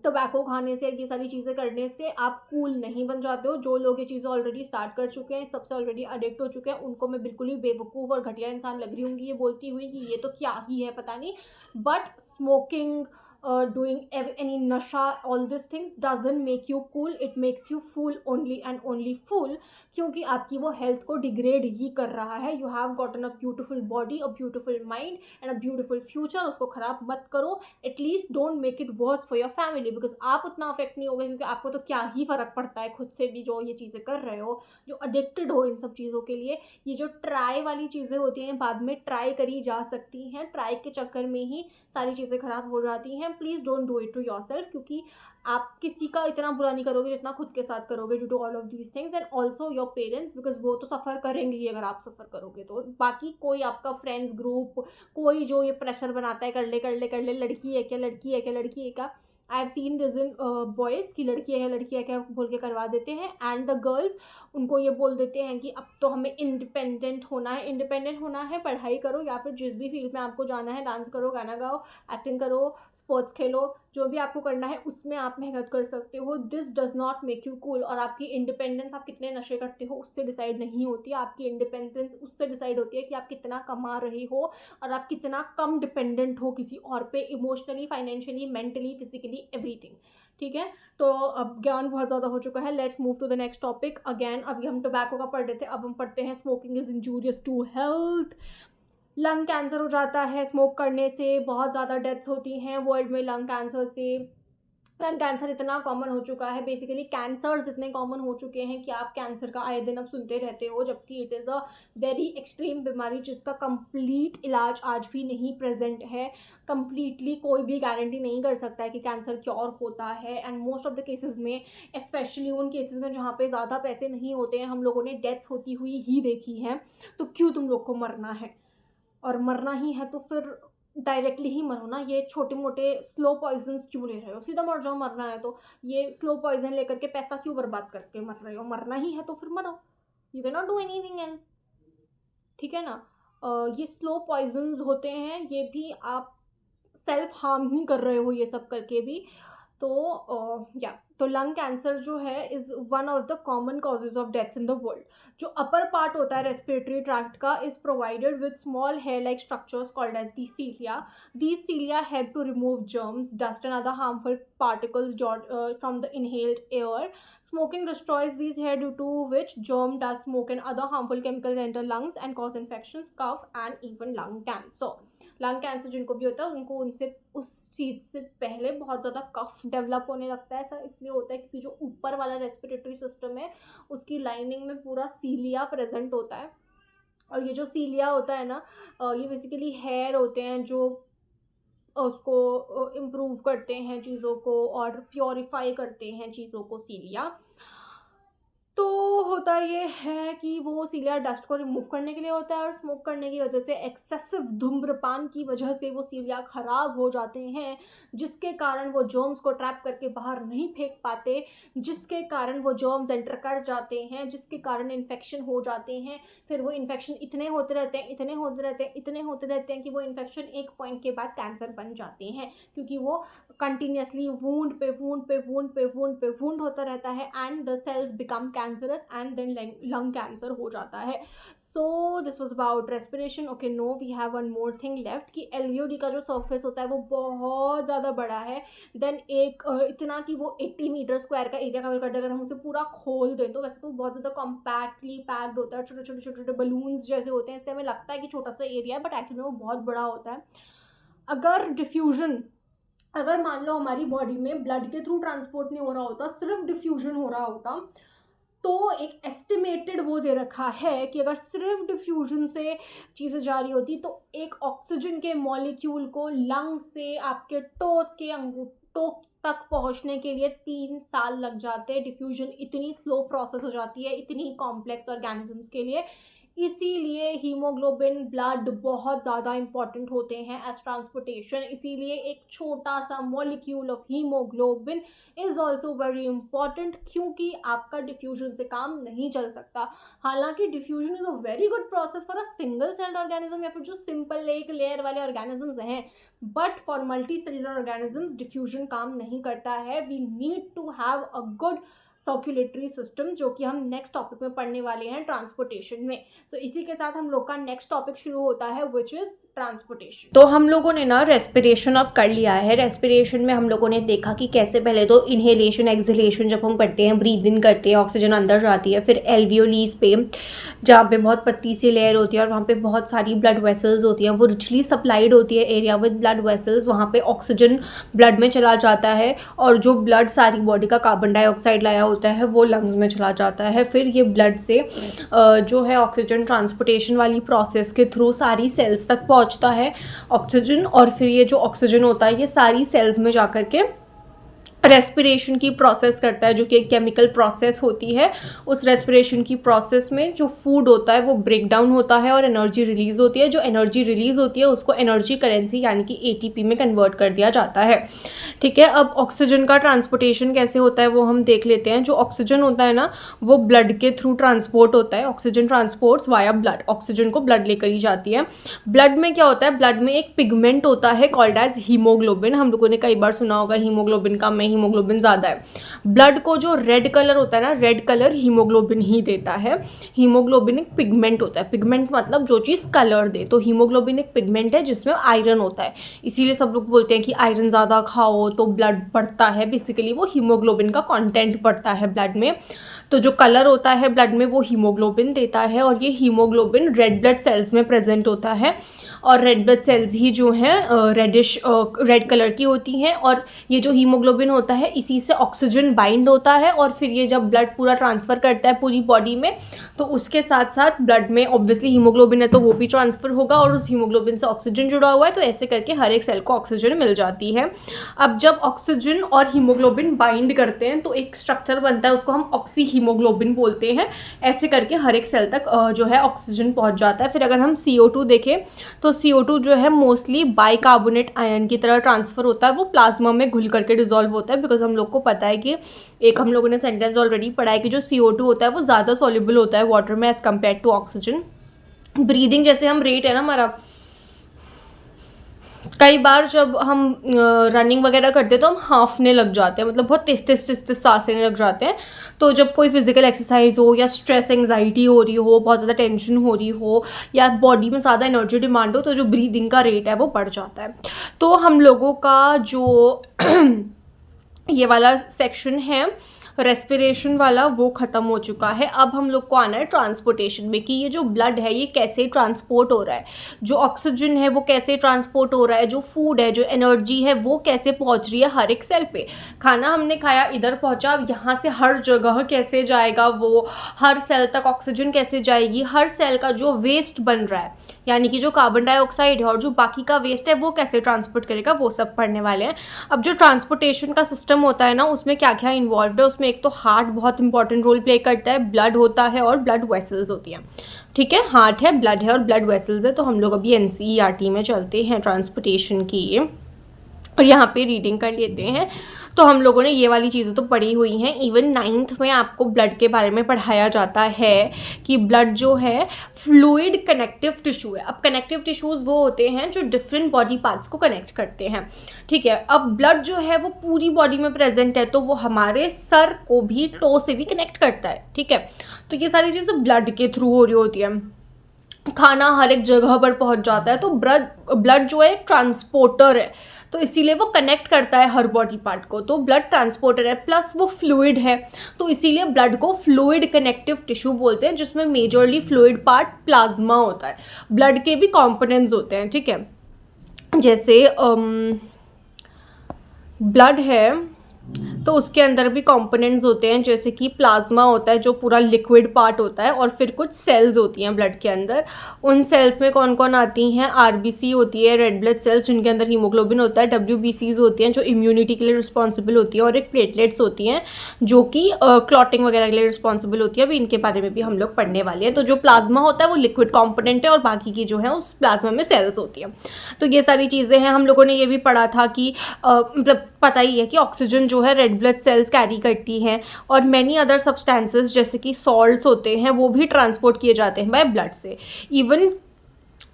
टोबैको खाने से, ये सारी चीज़ें करने से आप कूल नहीं बन जाते हो। जो लोग ये चीज़ें ऑलरेडी स्टार्ट कर चुके हैं, सबसे ऑलरेडी अडिक्ट हो चुके हैं, उनको मैं बिल्कुल ही बेवकूफ़ और घटिया इंसान लग रही होंगी ये बोलती हुई कि ये तो क्या ही है पता नहीं। बट स्मोकिंग, डूइंग एनी नशा, all this things doesn't make you cool, it makes you fool only and only fool, क्योंकि आपकी वो हेल्थ को डिग्रेड ही कर रहा है। You have gotten a beautiful body, a beautiful mind and a beautiful future, उसको ख़राब मत करो। At least don't make it worse for your family, because आप उतना अफेक्ट नहीं होगा, क्योंकि आपको तो क्या ही फ़र्क पड़ता है खुद से भी जो ये चीज़ें कर रहे हो, जो अडिक्टेड हो इन सब चीज़ों के लिए। ये जो ट्राई वाली चीज़ें होती हैं बाद में ट्राई करी जा सकती हैं, ट्राई के चक्कर में ही सारी चीज़ें ख़राब हो जाती हैं। Please don't do it to yourself, क्योंकि आप किसी का इतना बुरा नहीं करोगे जितना खुद के साथ करोगे due to all of these things, and also your parents, because वो तो सफ़र करेंगे ही अगर आप सफ़र करोगे तो। बाकी कोई आपका फ्रेंड्स ग्रुप, कोई जो ये प्रेशर बनाता है कर ले कर ले कर ले, लड़की है क्या, लड़की है क्या, लड़की है क्या, I have seen this in boys की लड़की है लड़की है क्या बोल के करवा देते हैं, एंड द गर्ल्स उनको ये बोल देते हैं कि अब तो हमें इंडिपेंडेंट होना है। इंडिपेंडेंट होना है, पढ़ाई करो या फिर जिस भी फील्ड में आपको जाना है, डांस करो, गाना गाओ, एक्टिंग करो, स्पोर्ट्स खेलो, जो भी आपको करना है उसमें आप मेहनत कर सकते हो। This does not make you cool. और आपकी इंडिपेंडेंस आप कितने नशे करते हो उससे डिसाइड नहीं होती, आपकी इंडिपेंडेंस उससे डिसाइड होती है कि आप कितना कमा रहे हो और आप कितना कम डिपेंडेंट हो किसी और पे, emotionally, financially, mentally, physically, everything, ठीक है। तो अब ज्ञान बहुत ज़्यादा हो चुका है, let's move to the next topic. Again अभी हम टोबैको का पढ़ रहे थे, अब हम पढ़ते हैं smoking is injurious to health. Lung cancer हो जाता है स्मोक करने से, बहुत ज़्यादा डेथ्स होती हैं वर्ल्ड में लंग कैंसर से। लंग कैंसर इतना कॉमन हो चुका है, बेसिकली कैंसर्स इतने कॉमन हो चुके हैं कि आप कैंसर का आए दिन अब सुनते रहते हो, जबकि it is a very extreme बीमारी जिसका कंप्लीट इलाज आज भी नहीं प्रेजेंट है। कंप्लीटली कोई भी गारंटी नहीं कर सकता है कि कैंसर क्योर होता है, and most of the cases में, स्पेशली उन केसेस में जहाँ पे ज़्यादा पैसे नहीं होते हैं, हम लोगों ने डेथ्स होती हुई ही देखी हैं। तो क्यों तुम लोग को मरना है, और मरना ही है तो फिर डायरेक्टली ही मरो ना, ये छोटे मोटे स्लो पॉइजन्स क्यों ले रहे हो, सीधा मर जाओ, मरना है तो। ये स्लो पॉइजन लेकर के पैसा क्यों बर्बाद करके मर रहे हो, मरना ही है तो फिर मरो, you can not do anything else, ठीक है ना। ये स्लो पॉइजन्स होते हैं, ये भी आप सेल्फ हार्म ही कर रहे हो ये सब करके भी। तो लंग कैंसर जो है is one of the common causes of deaths in the world. जो अपर पार्ट होता है रेस्पिरेटरी ट्रैक्ट का is provided with small hair like structures called as the cilia. These cilia help to remove germs, dust and other harmful particles from the inhaled air. Smoking destroys these hair, due to which germ, dust, smoke and other harmful chemicals enter lungs and cause infections, cough and even lung cancer. Lung cancer जिनको भी होता है उनको उनसे उस चीज़ से पहले बहुत ज़्यादा कफ डेवलप होने लगता है। ऐसा इसलिए होता है क्योंकि जो ऊपर वाला रेस्पिरेटरी सिस्टम है उसकी लाइनिंग में पूरा सीलिया प्रेजेंट होता है। और ये जो सीलिया होता है ना, ये बेसिकली हेयर होते हैं जो उसको इम्प्रूव करते हैं चीज़ों को और प्योरीफाई करते हैं चीज़ों को, सीलिया। तो होता ये है कि वो सीलिया डस्ट को रिमूव करने के लिए होता है और स्मोक करने की वजह से, एक्सेसिव धूम्रपान की वजह से वो सीलिया ख़राब हो जाते हैं, जिसके कारण वो जर्म्स को ट्रैप करके बाहर नहीं फेंक पाते, जिसके कारण वो जर्म्स एंटर कर जाते हैं, जिसके कारण इन्फेक्शन हो जाते हैं। फिर वो इन्फेक्शन इतने होते रहते हैं, इतने होते रहते हैं, इतने होते रहते हैं कि वो इन्फेक्शन एक पॉइंट के बाद कैंसर बन जाते हैं, क्योंकि वो कंटिन्यूसली वूंड पे वूंड पे वूंड पे वूंड पे वूंड होता रहता है and the cells become cancerous and then lung cancer हो जाता है। So this was about respiration. Okay, no we have one more thing left कि एलवीओडी का जो सरफेस होता है वो बहुत ज़्यादा बड़ा है। देन एक इतना कि वो 80 मीटर स्क्वायर का एरिया कवर करता है। अगर हम उसे पूरा खोल दें तो वैसे तो बहुत ज़्यादा कॉम्पैक्टली पैक्ड होता है, छोटे छोटे छोटे छोटे बलून्स जैसे होते हैं, इसलिए हमें लगता है कि छोटा सा एरिया है, बट एक्चुअली वो बहुत बड़ा होता है। अगर मान लो हमारी बॉडी में ब्लड के थ्रू ट्रांसपोर्ट नहीं हो रहा होता, सिर्फ डिफ्यूजन हो रहा होता, तो एक एस्टिमेटेड वो दे रखा है कि अगर सिर्फ डिफ्यूजन से चीज़ें जा रही होती तो एक ऑक्सीजन के मॉलिक्यूल को लंग से आपके टो तक पहुंचने के लिए 3 साल लग जाते हैं। डिफ्यूजन इतनी स्लो प्रोसेस हो जाती है इतनी कॉम्प्लेक्स ऑर्गेनिजम्स के लिए, इसीलिए हीमोग्लोबिन ब्लड बहुत ज़्यादा इंपॉर्टेंट होते हैं एज ट्रांसपोर्टेशन। इसीलिए एक छोटा सा molecule of haemoglobin is also very important, क्योंकि आपका डिफ्यूजन से काम नहीं चल सकता। हालांकि diffusion is a very good process for a single celled organism या फिर जो सिंपल एक लेयर वाले ऑर्गेनिजम्स हैं, but for multi cellular organisms diffusion काम नहीं करता है। We need to have a good circulatory system, जो कि हम नेक्स्ट टॉपिक में पढ़ने वाले हैं ट्रांसपोर्टेशन में। सो इसी के साथ हम लोग का नेक्स्ट टॉपिक शुरू होता है विच इज़ ट्रांसपोर्टेशन। तो हम लोगों ने ना रेस्पिरेशन अब कर लिया है। रेस्पिरेशन में हम लोगों ने देखा कि कैसे पहले तो इनहेलेशन एक्सहेलेशन जब हम करते हैं, ब्रीद इन करते हैं, ऑक्सीजन अंदर जाती है, फिर एल्वियोलीज पे जहाँ पे बहुत पतली सी लेयर होती है और वहाँ पे बहुत सारी ब्लड वेसल्स होती हैं, वो रिचली सप्लाइड होती है एरिया विद ब्लड वेसल्स, वहाँ पे ऑक्सीजन ब्लड में चला जाता है और जो ब्लड सारी बॉडी का कार्बन डाइऑक्साइड लाया होता है वो लंग्स में चला जाता है। फिर ये ब्लड से जो है ऑक्सीजन ट्रांसपोर्टेशन वाली प्रोसेस के थ्रू सारी सेल्स तक पहुंचता है ऑक्सीजन, और फिर ये जो ऑक्सीजन होता है ये सारी सेल्स में जाकर के रेस्पिरेशन की प्रोसेस करता है, जो कि एक केमिकल प्रोसेस होती है। उस रेस्पिरेशन की प्रोसेस में जो फूड होता है वो ब्रेक डाउन होता है और एनर्जी रिलीज़ होती है। जो एनर्जी रिलीज़ होती है उसको एनर्जी करेंसी यानी कि एटीपी में कन्वर्ट कर दिया जाता है। ठीक है, अब ऑक्सीजन का ट्रांसपोर्टेशन कैसे होता है वो हम देख लेते हैं। जो ऑक्सीजन होता है ना वो ब्लड के थ्रू ट्रांसपोर्ट होता है। Oxygen transports via blood, oxygen को ब्लड लेकर ही जाती है। ब्लड में क्या होता है, ब्लड में एक पिगमेंट होता है कॉल्ड एज हीमोग्लोबिन। हम लोगों ने कई बार सुना होगा हीमोग्लोबिन का में हीमोग्लोबिन ज़्यादा है। ब्लड को जो रेड कलर होता है ना, रेड कलर हीमोग्लोबिन ही देता है। हीमोग्लोबिन एक पिगमेंट होता है, पिगमेंट मतलब जो चीज़ कलर दे, तो हीमोग्लोबिन एक पिगमेंट है जिसमें आयरन होता है। इसीलिए सब लोग बोलते हैं कि आयरन ज़्यादा खाओ तो ब्लड बढ़ता है, बेसिकली वो हीमोग्लोबिन का कंटेंट बढ़ता है ब्लड में। तो जो कलर होता है ब्लड में वो हीमोग्लोबिन देता है और ये हीमोग्लोबिन रेड ब्लड सेल्स में प्रेजेंट होता है और रेड ब्लड सेल्स ही जो हैं रेडिश रेड कलर की होती हैं। और ये जो हीमोग्लोबिन होता है इसी से ऑक्सीजन बाइंड होता है और फिर ये जब ब्लड पूरा ट्रांसफ़र करता है पूरी बॉडी में, तो उसके साथ साथ ब्लड में ऑब्वियसली हीमोग्लोबिन है तो वो भी ट्रांसफ़र होगा और उस हीमोग्लोबिन से ऑक्सीजन जुड़ा हुआ है, तो ऐसे करके हर एक सेल को ऑक्सीजन मिल जाती है। अब जब ऑक्सीजन और हीमोग्लोबिन बाइंड करते हैं तो एक स्ट्रक्चर बनता है, उसको हम ऑक्सी हीमोग्लोबिन बोलते हैं। ऐसे करके हर एक सेल तक जो है ऑक्सीजन पहुंच जाता है। फिर अगर हम CO2 देखें तो तो CO2 जो है मोस्टली बाइकार्बोनेट आयन की तरह ट्रांसफ़र होता है, वो प्लाज्मा में घुल करके डिजॉल्व होता है। बिकॉज हम लोग को पता है कि एक हम लोगों ने सेंटेंस ऑलरेडी पढ़ा है कि जो CO2 होता है वो ज़्यादा सॉल्युबल होता है वाटर में as compare to oxygen. Breathing जैसे हम रेट है ना हमारा, कई बार जब हम रनिंग वगैरह करते हैं तो हम हाँफने लग जाते हैं, मतलब बहुत तेज तेज तेज तेज सांस लेने लग जाते हैं। तो जब कोई फिजिकल एक्सरसाइज हो या स्ट्रेस एंग्जाइटी हो रही हो, बहुत ज़्यादा टेंशन हो रही हो या बॉडी में ज़्यादा एनर्जी डिमांड हो, तो जो ब्रीदिंग का रेट है वो बढ़ जाता है। तो हम लोगों का जो ये वाला सेक्शन है रेस्पिरेशन वाला वो ख़त्म हो चुका है। अब हम लोग को आना है ट्रांसपोर्टेशन में, कि ये जो ब्लड है ये कैसे ट्रांसपोर्ट हो रहा है, जो ऑक्सीजन है वो कैसे ट्रांसपोर्ट हो रहा है, जो फूड है, जो एनर्जी है वो कैसे पहुंच रही है हर एक सेल पे। खाना हमने खाया, इधर पहुंचा, अब यहाँ से हर जगह कैसे जाएगा, वो हर सेल तक ऑक्सीजन कैसे जाएगी, हर सेल का जो वेस्ट बन रहा है यानी कि जो कार्बन डाइऑक्साइड है और जो बाकी का वेस्ट है वो कैसे ट्रांसपोर्ट करेगा, वो सब पढ़ने वाले हैं। अब जो ट्रांसपोर्टेशन का सिस्टम होता है ना, उसमें क्या क्या इन्वॉल्व है, उसमें एक तो हार्ट बहुत इंपॉर्टेंट रोल प्ले करता है, ब्लड होता है और ब्लड वेसल्स होती हैं। ठीक है, हार्ट है, ब्लड है और ब्लड वेसल्स है। तो हम लोग अभी NCERT में चलते हैं ट्रांसपोर्टेशन की, और यहाँ पे रीडिंग कर लेते हैं। तो हम लोगों ने ये वाली चीज़ें तो पढ़ी हुई हैं। इवन 9th में आपको ब्लड के बारे में पढ़ाया जाता है कि ब्लड जो है फ्लूइड कनेक्टिव टिश्यू है। अब कनेक्टिव टिश्यूज़ वो होते हैं जो डिफरेंट बॉडी पार्ट्स को कनेक्ट करते हैं। ठीक है, अब ब्लड जो है वो पूरी बॉडी में प्रेजेंट है, तो वो हमारे सर को भी टो से भी कनेक्ट करता है। ठीक है, तो ये सारी चीज़ें ब्लड के थ्रू हो रही होती है। खाना हर एक जगह पर पहुंच जाता है, तो ब्लड जो है एक ट्रांसपोर्टर है, तो इसीलिए वो कनेक्ट करता है हर बॉडी पार्ट को। तो ब्लड ट्रांसपोर्टर है, प्लस वो फ्लूइड है, तो इसीलिए ब्लड को फ्लूइड कनेक्टिव टिश्यू बोलते हैं, जिसमें मेजरली फ्लूइड पार्ट प्लाज्मा होता है। ब्लड के भी कॉम्पोनेंट्स होते हैं। ठीक है, जैसे ब्लड है तो उसके अंदर भी कंपोनेंट्स होते हैं, जैसे कि प्लाज्मा होता है जो पूरा लिक्विड पार्ट होता है, और फिर कुछ सेल्स होती हैं ब्लड के अंदर। उन सेल्स में कौन कौन आती हैं, RBC होती है, रेड ब्लड सेल्स जिनके अंदर हीमोग्लोबिन होता है, WBCs होती हैं जो इम्यूनिटी के लिए रिस्पॉन्सिबल होती है, और एक प्लेटलेट्स होती हैं जो कि क्लॉटिंग वगैरह के लिए रिस्पॉन्सिबल होती है। अभी इनके बारे में भी हम लोग पढ़ने वाले हैं। तो जो प्लाज्मा होता है वो लिक्विड कॉम्पोनेंट है, और बाकी की जो है उस प्लाज्मा में सेल्स होती हैं। तो ये सारी चीज़ें हैं। हम लोगों ने ये भी पढ़ा था कि मतलब पता ही है कि ऑक्सीजन जो है रेड ब्लड सेल्स कैरी करती हैं, और मैनी अदर सब्सटेंसेस जैसे कि सॉल्ट्स होते हैं वो भी ट्रांसपोर्ट किए जाते हैं बाय ब्लड से। इवन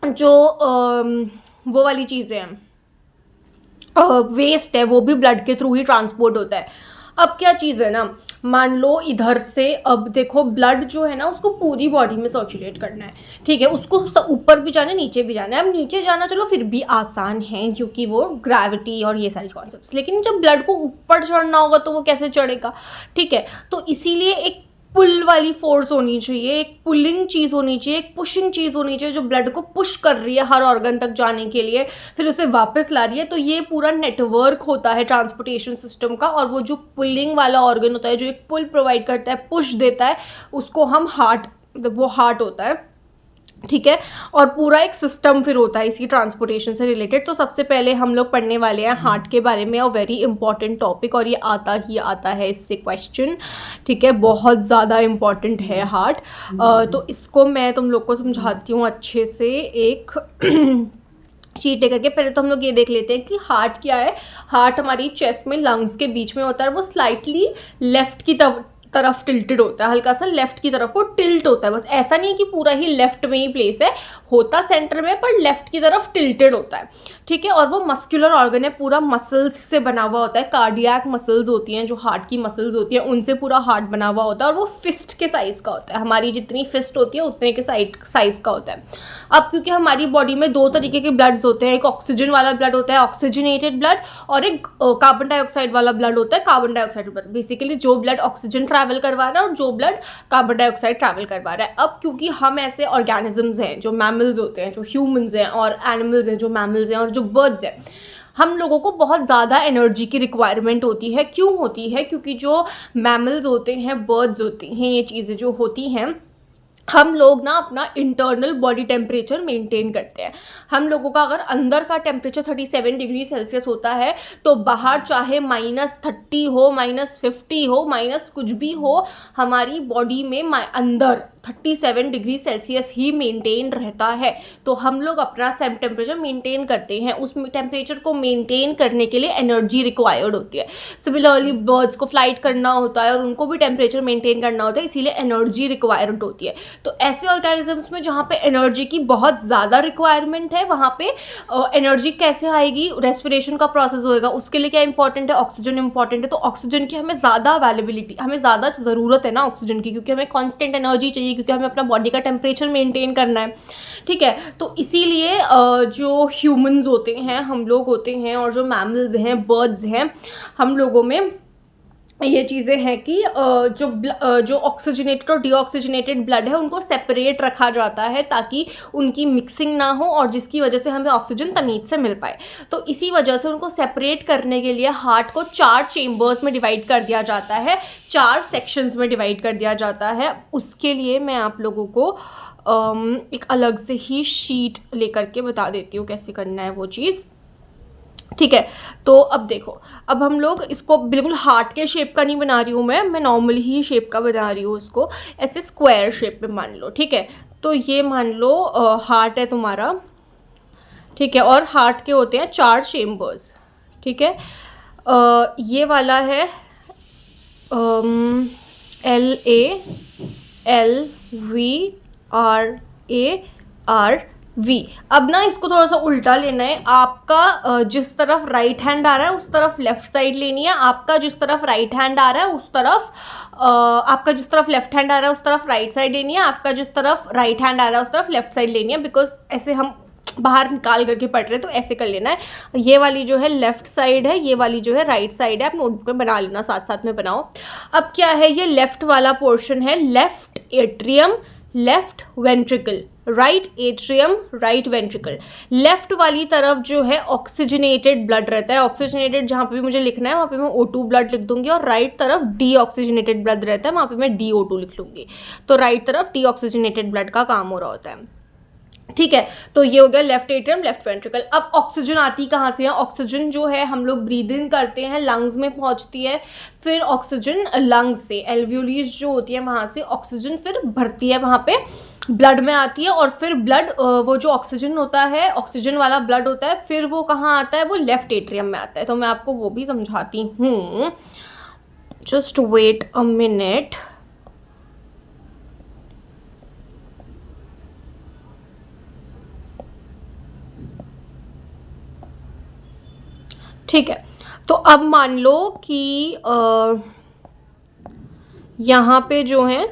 जो वो वाली चीज़ें हैं, वेस्ट है, वो भी ब्लड के थ्रू ही ट्रांसपोर्ट होता है। अब क्या चीज़ है ना, मान लो इधर से, अब देखो ब्लड जो है ना उसको पूरी बॉडी में सर्कुलेट करना है। ठीक है, उसको ऊपर भी जाना है, नीचे भी जाना है। अब नीचे जाना चलो फिर भी आसान है क्योंकि वो ग्रेविटी और ये सारी कॉन्सेप्ट्स, लेकिन जब ब्लड को ऊपर चढ़ना होगा तो वो कैसे चढ़ेगा। ठीक है, तो इसीलिए एक पुल वाली फोर्स होनी चाहिए, एक पुलिंग चीज़ होनी चाहिए, एक पुशिंग चीज़ होनी चाहिए जो ब्लड को पुश कर रही है हर ऑर्गन तक जाने के लिए, फिर उसे वापस ला रही है। तो ये पूरा नेटवर्क होता है ट्रांसपोर्टेशन सिस्टम का, और वो जो पुलिंग वाला ऑर्गन होता है जो एक पुल प्रोवाइड करता है, पुश देता है, उसको हम हार्ट, मतलब वो हार्ट होता है। ठीक है, और पूरा एक सिस्टम फिर होता है इसी ट्रांसपोर्टेशन से रिलेटेड। तो सबसे पहले हम लोग पढ़ने वाले हैं हार्ट के बारे में, और वेरी इंपॉर्टेंट टॉपिक, और ये आता ही आता है इससे क्वेश्चन। ठीक है, बहुत ज़्यादा इम्पॉर्टेंट है हार्ट। तो इसको मैं तुम लोग को समझाती हूँ अच्छे से एक चीटे करके। पहले तो हम लोग ये देख लेते हैं कि हार्ट क्या है। हार्ट हमारी चेस्ट में लंग्स के बीच में होता है, वो स्लाइटली लेफ्ट की तरफ टिल्टेड होता है, हल्का सा लेफ्ट की तरफ को टिल्ट होता है। बस ऐसा नहीं है कि पूरा ही लेफ्ट में ही प्लेस है, होता सेंटर में, पर लेफ्ट की तरफ टिल्टेड होता है। ठीक है, और वो मस्कुलर ऑर्गन है, पूरा मसल्स से बना हुआ होता है। कार्डियक मसल्स होती हैं जो हार्ट की मसल्स होती हैं, उनसे पूरा हार्ट बना हुआ होता है, और वो फिस्ट के साइज़ का होता है। हमारी जितनी फिस्ट होती है उतने के साइज़ का होता है। अब क्योंकि हमारी बॉडी में दो तरीके के ब्लड्स होते हैं, एक ऑक्सीजन वाला ब्लड होता है, ऑक्सीजनेटेड ब्लड, और एक कार्बन डाइऑक्साइड वाला ब्लड होता है, कार्बन डाइऑक्साइड ब्लड। बेसिकली जो ब्लड ऑक्सीजन ट्रैवल करवा रहा है और जो ब्लड कार्बन डाइऑक्साइड ट्रैवल करवा रहा है। अब क्योंकि हम ऐसे ऑर्गेनिजम्स हैं जो मैमल्स होते हैं, जो ह्यूमंस हैं, और एनिमल्स हैं जो मैमल्स हैं, और जो बर्ड्स हैं, हम लोगों को बहुत ज़्यादा एनर्जी की रिक्वायरमेंट होती है। क्यों होती है? क्योंकि जो मैमल्स होते हैं, बर्ड्स होती हैं, ये चीज़ें जो होती हैं, हम लोग ना अपना इंटरनल बॉडी टेम्परेचर मेंटेन करते हैं। हम लोगों का अगर अंदर का टेम्परेचर 37 डिग्री सेल्सियस होता है, तो बाहर चाहे -30 हो, -50 हो, माइनस कुछ भी हो, हमारी बॉडी में अंदर 37 डिग्री सेल्सियस ही मेंटेन रहता है। तो हम लोग अपना टेम्परेचर मेंटेन करते हैं, उस टेम्परेचर को मेंटेन करने के लिए एनर्जी रिक्वायर्ड होती है। सिमिलरली बर्ड्स को फ्लाइट करना होता है और उनको भी टेम्परेचर मेंटेन करना होता है, इसीलिए एनर्जी रिक्वायर्ड होती है। तो ऐसे ऑर्गेनिजम्स में जहाँ पे एनर्जी की बहुत ज़्यादा रिक्वायरमेंट है, वहाँ पे एनर्जी कैसे आएगी? रेस्पिरेशन का प्रोसेस होएगा, उसके लिए क्या इंपॉर्टेंट है? ऑक्सीजन इंपॉर्टेंट है। तो ऑक्सीजन की हमें ज़्यादा अवेलेबिलिटी, हमें ज़्यादा ज़रूरत है ना ऑक्सीजन की, क्योंकि हमें कांस्टेंट एनर्जी चाहिए, क्योंकि हमें अपना बॉडी का टेम्परेचर मेंटेन करना है, ठीक है। तो इसीलिए जो ह्यूमंस होते हैं, हम लोग होते हैं, और जो मैमल्स हैं, बर्ड्स हैं, हम लोगों में ये चीज़ें हैं कि जो ऑक्सीजनेटेड और डीऑक्सीजनेटेड ब्लड है उनको सेपरेट रखा जाता है ताकि उनकी मिक्सिंग ना हो, और जिसकी वजह से हमें ऑक्सीजन तमीज़ से मिल पाए। तो इसी वजह से उनको सेपरेट करने के लिए हार्ट को 4 चेम्बर्स में डिवाइड कर दिया जाता है, 4 सेक्शंस में डिवाइड कर दिया जाता है। उसके लिए मैं आप लोगों को एक अलग से ही शीट लेकर के बता देती हूँ कैसे करना है वो चीज़, ठीक है। तो अब देखो, अब हम लोग इसको बिल्कुल हार्ट के शेप का नहीं बना रही हूँ मैं नॉर्मली ही शेप का बना रही हूँ इसको, ऐसे स्क्वायर शेप में मान लो, ठीक है। तो ये मान लो हार्ट है तुम्हारा, ठीक है, और हार्ट के होते हैं 4 चेम्बर्स, ठीक है। ये वाला है LALVRARV। अब ना इसको थोड़ा सा उल्टा लेना है। आपका जिस तरफ राइट हैंड आ रहा है उस तरफ लेफ्ट साइड लेनी है, आपका जिस तरफ राइट हैंड आ रहा है उस तरफ आपका जिस तरफ लेफ्ट हैंड आ रहा है उस तरफ राइट साइड लेनी है, आपका जिस तरफ राइट हैंड आ रहा है उस तरफ लेफ्ट साइड लेनी है, बिकॉज ऐसे हम बाहर निकाल करके पढ़ रहे, तो ऐसे कर लेना है। ये वाली जो है लेफ्ट साइड है, ये वाली जो है राइट साइड है, आप नोटबुक में बना लेना, साथ साथ में बनाओ। अब क्या है, ये लेफ्ट वाला पोर्शन है, left atrium, left ventricle, right atrium, right ventricle. Left वाली तरफ जो है ऑक्सीजनेटेड ब्लड रहता है, ऑक्सीजनेटेड जहाँ पे भी मुझे लिखना है वहाँ पे मैं O2 ब्लड लिख दूंगी, और राइट तरफ डी ऑक्सीजनेटेड ब्लड रहता है, वहाँ पे मैं DO2 लिख लूँगी। तो राइट तरफ डी ऑक्सीजनेटेड ब्लड का काम हो रहा होता है, ठीक है। तो ये हो गया लेफ्ट एट्रियम, लेफ्ट वेंट्रिकल। अब ऑक्सीजन आती कहाँ से है? ऑक्सीजन जो है हम लोग ब्रीद इन करते हैं, लंग्स में पहुँचती है, फिर ऑक्सीजन लंग्स से, एल्वियोलीज जो होती है वहाँ से ऑक्सीजन फिर भरती है, वहाँ पे ब्लड में आती है, और फिर ब्लड वो जो ऑक्सीजन होता है, ऑक्सीजन वाला ब्लड होता है, फिर वो कहाँ आता है? वो लेफ्ट एट्रियम में आता है। तो मैं आपको वो भी समझाती हूँ, जस्ट वेट अ मिनट। ठीक है। तो अब मान लो कि यहाँ पे जो है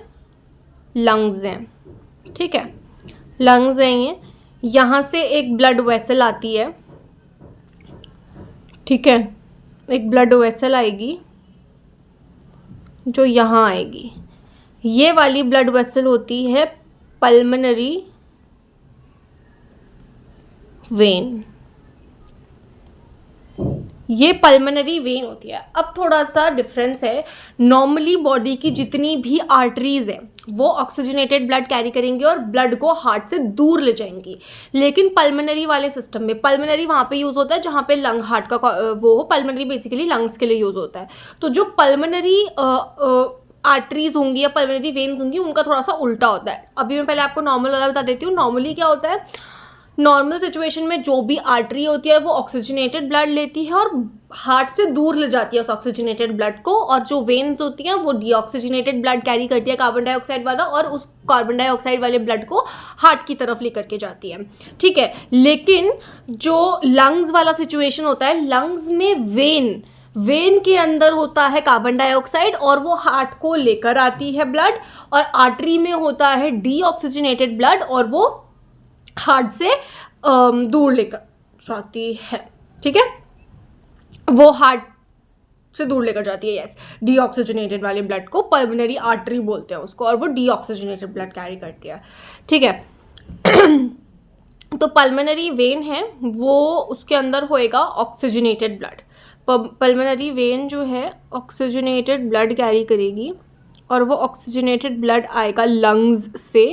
लंग्स हैं, ठीक है, लंग्स हैं ये, यहाँ से एक ब्लड वेसल आती है, ठीक है, एक ब्लड वेसल आएगी जो यहाँ आएगी। ये वाली ब्लड वेसल होती है पल्मोनरी वेन, ये पल्मोनरी वेन होती है। अब थोड़ा सा डिफरेंस है, नॉर्मली बॉडी की जितनी भी आर्टरीज हैं वो ऑक्सीजनेटेड ब्लड कैरी करेंगी और ब्लड को हार्ट से दूर ले जाएंगी, लेकिन पल्मोनरी वाले सिस्टम में, पल्मोनरी वहाँ पे यूज़ होता है जहाँ पे लंग हार्ट का वो हो, पल्मोनरी बेसिकली लंग्स के लिए यूज़ होता है। तो जो पल्मोनरी आर्टरीज होंगी या पल्मोनरी वेन्स होंगी उनका थोड़ा सा उल्टा होता है। अभी मैं पहले आपको नॉर्मल वाला बता देती हूँ। नॉर्मली क्या होता है, नॉर्मल सिचुएशन में जो भी आर्टरी होती है वो ऑक्सीजनेटेड ब्लड लेती है और हार्ट से दूर ले जाती है उस ऑक्सीजनेटेड ब्लड को, और जो वेन्स होती हैं वो डीऑक्सीजनेटेड ब्लड कैरी करती है, कार्बन डाइऑक्साइड वाला, और उस कार्बन डाइऑक्साइड वाले ब्लड को हार्ट की तरफ लेकर के जाती है, ठीक है। लेकिन जो लंग्स वाला सिचुएशन होता है, लंग्स में वेन के अंदर होता है कार्बन डाइऑक्साइड और वो हार्ट को लेकर आती है ब्लड, और आर्टरी में होता है डीऑक्सीजनेटेड ब्लड और वो हार्ट से दूर लेकर जाती है, ठीक है, वो हार्ट से दूर लेकर जाती है, यस। डीऑक्सीजनेटेड वाले ब्लड को पल्मोनरी आर्टरी बोलते हैं उसको, और वो डीऑक्सीजनेटेड ब्लड कैरी करती है, ठीक है। तो पल्मोनरी वेन है वो, उसके अंदर होएगा ऑक्सीजनेटेड ब्लड। पल्मोनरी वेन जो है ऑक्सीजनेटेड ब्लड कैरी करेगी और वो ऑक्सीजनेटेड ब्लड आएगा लंग्स से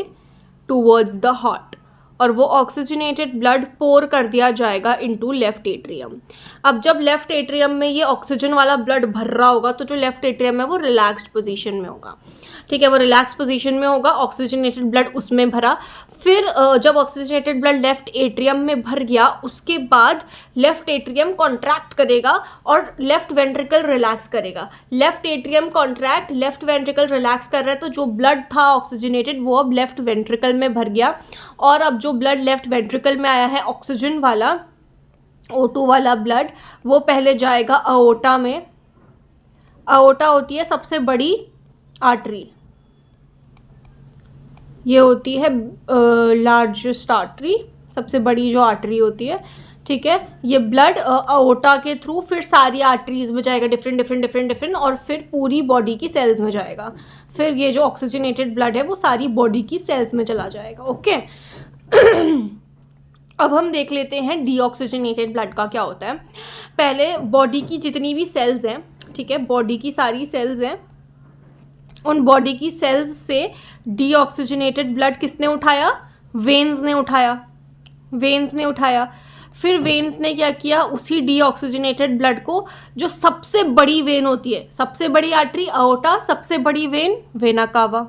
टूवर्ड्स द हार्ट, और वो ऑक्सीजनेटेड ब्लड पोर कर दिया जाएगा इनटू लेफ्ट एट्रियम। अब जब लेफ्ट एट्रियम में ये ऑक्सीजन वाला ब्लड भर रहा होगा तो जो लेफ्ट एट्रियम है वो रिलैक्स्ड पोजीशन में होगा, ठीक है, वो रिलैक्स पोजीशन में होगा, ऑक्सीजनेटेड ब्लड उसमें भरा। फिर जब ऑक्सीजनेटेड ब्लड लेफ्ट एट्रियम में भर गया उसके बाद लेफ्ट एट्रियम कॉन्ट्रैक्ट करेगा और लेफ्ट वेंट्रिकल रिलैक्स करेगा। Left atrium contract, left ventricle relax कर रहा है, तो जो ब्लड था ऑक्सीजनेटेड वो अब लेफ्ट वेंट्रिकल में भर गया। और अब जो ब्लड लेफ्ट वेंट्रिकल में आया है ऑक्सीजन वाला, O2 वाला ब्लड, वो पहले जाएगा अओर्टा में। अओर्टा होती है सबसे बड़ी आर्टरी, ये होती है लार्जेस्ट आर्टरी, सबसे बड़ी जो आर्टरी होती है, ठीक है। ये ब्लड अओर्टा के थ्रू फिर सारी आर्टरीज में जाएगा, डिफरेंट, और फिर पूरी बॉडी की सेल्स में जाएगा। फिर ये जो ऑक्सीजनेटेड ब्लड है वो सारी बॉडी की सेल्स में चला जाएगा, ओके। अब हम देख लेते हैं डीऑक्सीजनेटेड ब्लड का क्या होता है। पहले बॉडी की जितनी भी सेल्स हैं, ठीक है, बॉडी की सारी सेल्स हैं, उन बॉडी की सेल्स से डीऑक्सीजनेटेड ब्लड किसने उठाया? वेन्स ने उठाया, वेन्स ने उठाया। फिर वेन्स ने क्या किया? उसी डीऑक्सीजनेटेड ब्लड को, जो सबसे बड़ी वेन होती है, सबसे बड़ी आर्टरी अओर्टा, सबसे बड़ी वेन वेना कावा,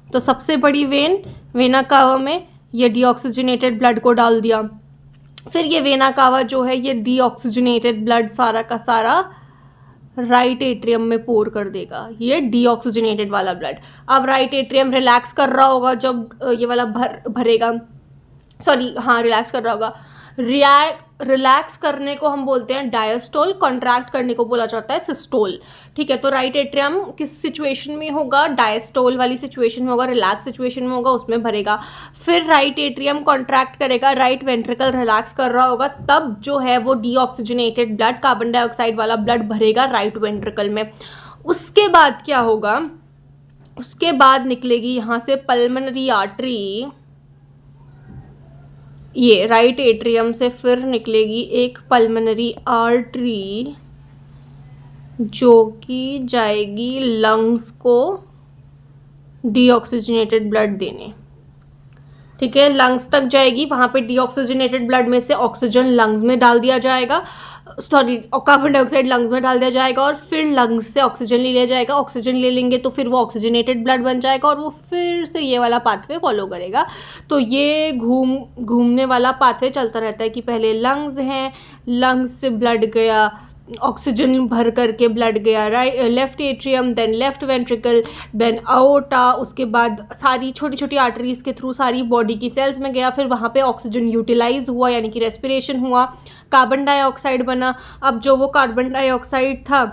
तो सबसे बड़ी वेन वेना कावा में ये डीऑक्सीजनेटेड ब्लड को डाल दिया। फिर ये वेना कावा जो है ये डीऑक्सीजनेटेड ब्लड सारा का सारा राइट एट्रियम में पोर कर देगा, ये डीऑक्सीजनेटेड वाला ब्लड। अब राइट एट्रियम रिलैक्स कर रहा होगा जब ये वाला भरेगा, सॉरी हाँ रिलैक्स कर रहा होगा। रिलैक्स करने को हम बोलते हैं डायस्टोल, कॉन्ट्रैक्ट करने को बोला जाता है सिस्टोल, ठीक है। तो राइट एट्रियम किस सिचुएशन में होगा? डायस्टोल वाली सिचुएशन में होगा, रिलैक्स सिचुएशन में होगा, उसमें भरेगा। फिर राइट एट्रियम कॉन्ट्रैक्ट करेगा, राइट वेंट्रिकल रिलैक्स कर रहा होगा, तब जो है वो डीऑक्सीजनेटेड ब्लड, कार्बन डाइऑक्साइड वाला ब्लड भरेगा राइट वेंट्रिकल में। उसके बाद क्या होगा? उसके बाद निकलेगी यहाँ से पल्मोनरी आर्टरी, ये राइट एट्रियम से फिर निकलेगी एक पल्मोनरी आर्टरी जो कि जाएगी लंग्स को डीऑक्सीजनेटेड ब्लड देने, ठीक है, लंग्स तक जाएगी। वहाँ पे डीऑक्सीजनेटेड ब्लड में से ऑक्सीजन लंग्स में डाल दिया जाएगा, सॉरी कार्बन डाइऑक्साइड लंग्स में डाल दिया जाएगा, और फिर लंग्स से ऑक्सीजन ले लिया जाएगा। ऑक्सीजन ले लेंगे तो फिर वो ऑक्सीजनेटेड ब्लड बन जाएगा और वो फिर से ये वाला पाथवे फॉलो करेगा। तो ये घूमने वाला पाथवे चलता रहता है कि पहले लंग्स हैं, लंग्स से ब्लड गया, ऑक्सीजन भर करके ब्लड गया left atrium, then left ventricle, then aorta, उसके बाद सारी छोटी छोटी आर्टरीज के थ्रू सारी बॉडी की सेल्स में गया। फिर वहाँ पे ऑक्सीजन यूटिलाइज हुआ, यानी कि रेस्पिरेशन हुआ, कार्बन डाइऑक्साइड बना। अब जो वो कार्बन डाइऑक्साइड था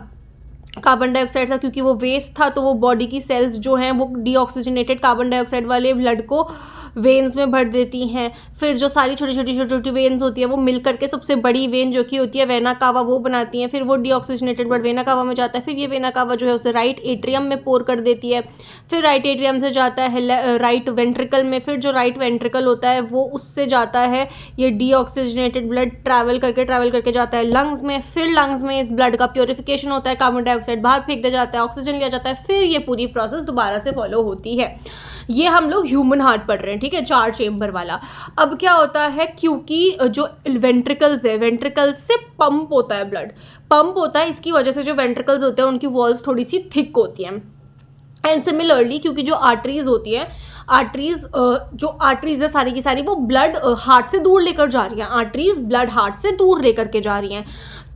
क्योंकि वो वेस्ट था, तो वो बॉडी की सेल्स जो हैं वो डीऑक्सीजनेटेड कार्बन डाइऑक्साइड वाले ब्लड को वेन्स में भर देती हैं। फिर जो सारी छोटी छोटी वेन्स होती है वो मिल करके सबसे बड़ी वेन जो कि होती है वेना कावा वो बनाती हैं। फिर वो डीऑक्सीजनेटेड ब्लड वेना कावा में जाता है, फिर ये वेना कावा जो है उसे राइट एट्रियम में पोर कर देती है। फिर राइट एट्रियम से जाता है राइट वेंट्रिकल में, फिर जो राइट वेंट्रिकल होता है वो उससे जाता है ये डीऑक्सीजनेटेड ब्लड ट्रैवल करके जाता है लंग्स में। फिर लंग्स में इस ब्लड का प्योरिफिकेशन होता है, कार्बन डाइऑक्साइड बाहर फेंक दिया जाता है, ऑक्सीजन लिया जाता है, फिर ये पूरी प्रोसेस दोबारा से फॉलो होती है। ये हम लोग ह्यूमन हार्ट पढ़ रहे हैं, ठीक है, 4 चेम्बर वाला। अब क्या होता है, क्योंकि जो वेंट्रिकल्स है, वेंट्रिकल्स से पंप होता है, ब्लड पंप होता है, इसकी वजह से जो वेंट्रिकल्स होते हैं उनकी वॉल्स थोड़ी सी थिक होती हैं। एंड सिमिलरली क्योंकि जो आर्टरीज होती हैं, जो आर्टरीज है सारी की सारी वो ब्लड हार्ट से दूर लेकर जा रही हैं, आर्टरीज ब्लड हार्ट से दूर लेकर के जा रही हैं।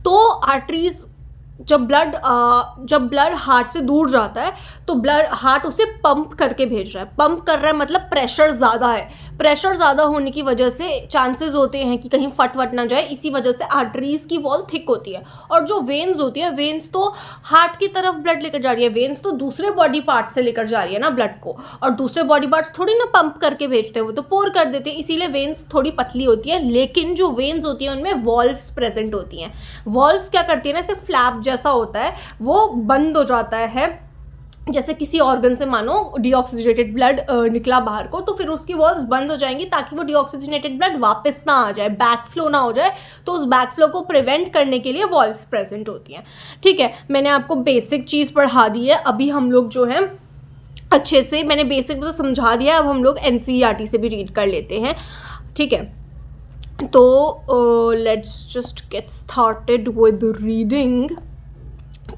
तो आर्टरीज जब ब्लड हार्ट से दूर जाता है तो ब्लड हार्ट उसे पंप करके भेज रहा है। पंप कर रहा है मतलब प्रेशर ज़्यादा है, प्रेशर ज़्यादा होने की वजह से चांसेस होते हैं कि कहीं फट ना जाए, इसी वजह से आर्टरीज की वॉल थिक होती है। और जो वेन्स होती है, वेन्स तो हार्ट की तरफ ब्लड लेकर जा रही है, वेन्स तो दूसरे बॉडी पार्ट से लेकर जा रही है ना ब्लड को, और दूसरे बॉडी पार्ट्स थोड़ी ना पंप करके भेजते हैं, वो तो पोर कर देते हैं, इसीलिए वेन्स थोड़ी पतली होती है। लेकिन जो वेन्स होती हैं उनमें वॉल्व्स प्रेजेंट होती हैं। वॉल्व्स क्या करती है ना, ऐसे फ्लैप जैसा होता है, वो बंद हो जाता है। जैसे किसी ऑर्गन से मानो डीऑक्सीजनेटेड ब्लड निकला बाहर को, तो फिर उसकी वॉल्व्स बंद हो जाएंगी ताकि वो डीऑक्सीजनेटेड ब्लड वापस ना आ जाए, बैक फ्लो ना हो जाए। तो उस बैक फ्लो को प्रिवेंट करने के लिए वॉल्व्स प्रेजेंट होती हैं, ठीक है। मैंने आपको बेसिक चीज़ पढ़ा दी है। अभी हम लोग जो है अच्छे से मैंने बेसिक तो समझा दिया, अब हम लोग एनसीईआरटी से भी रीड कर लेते हैं, ठीक है। तो let's just get started with reading.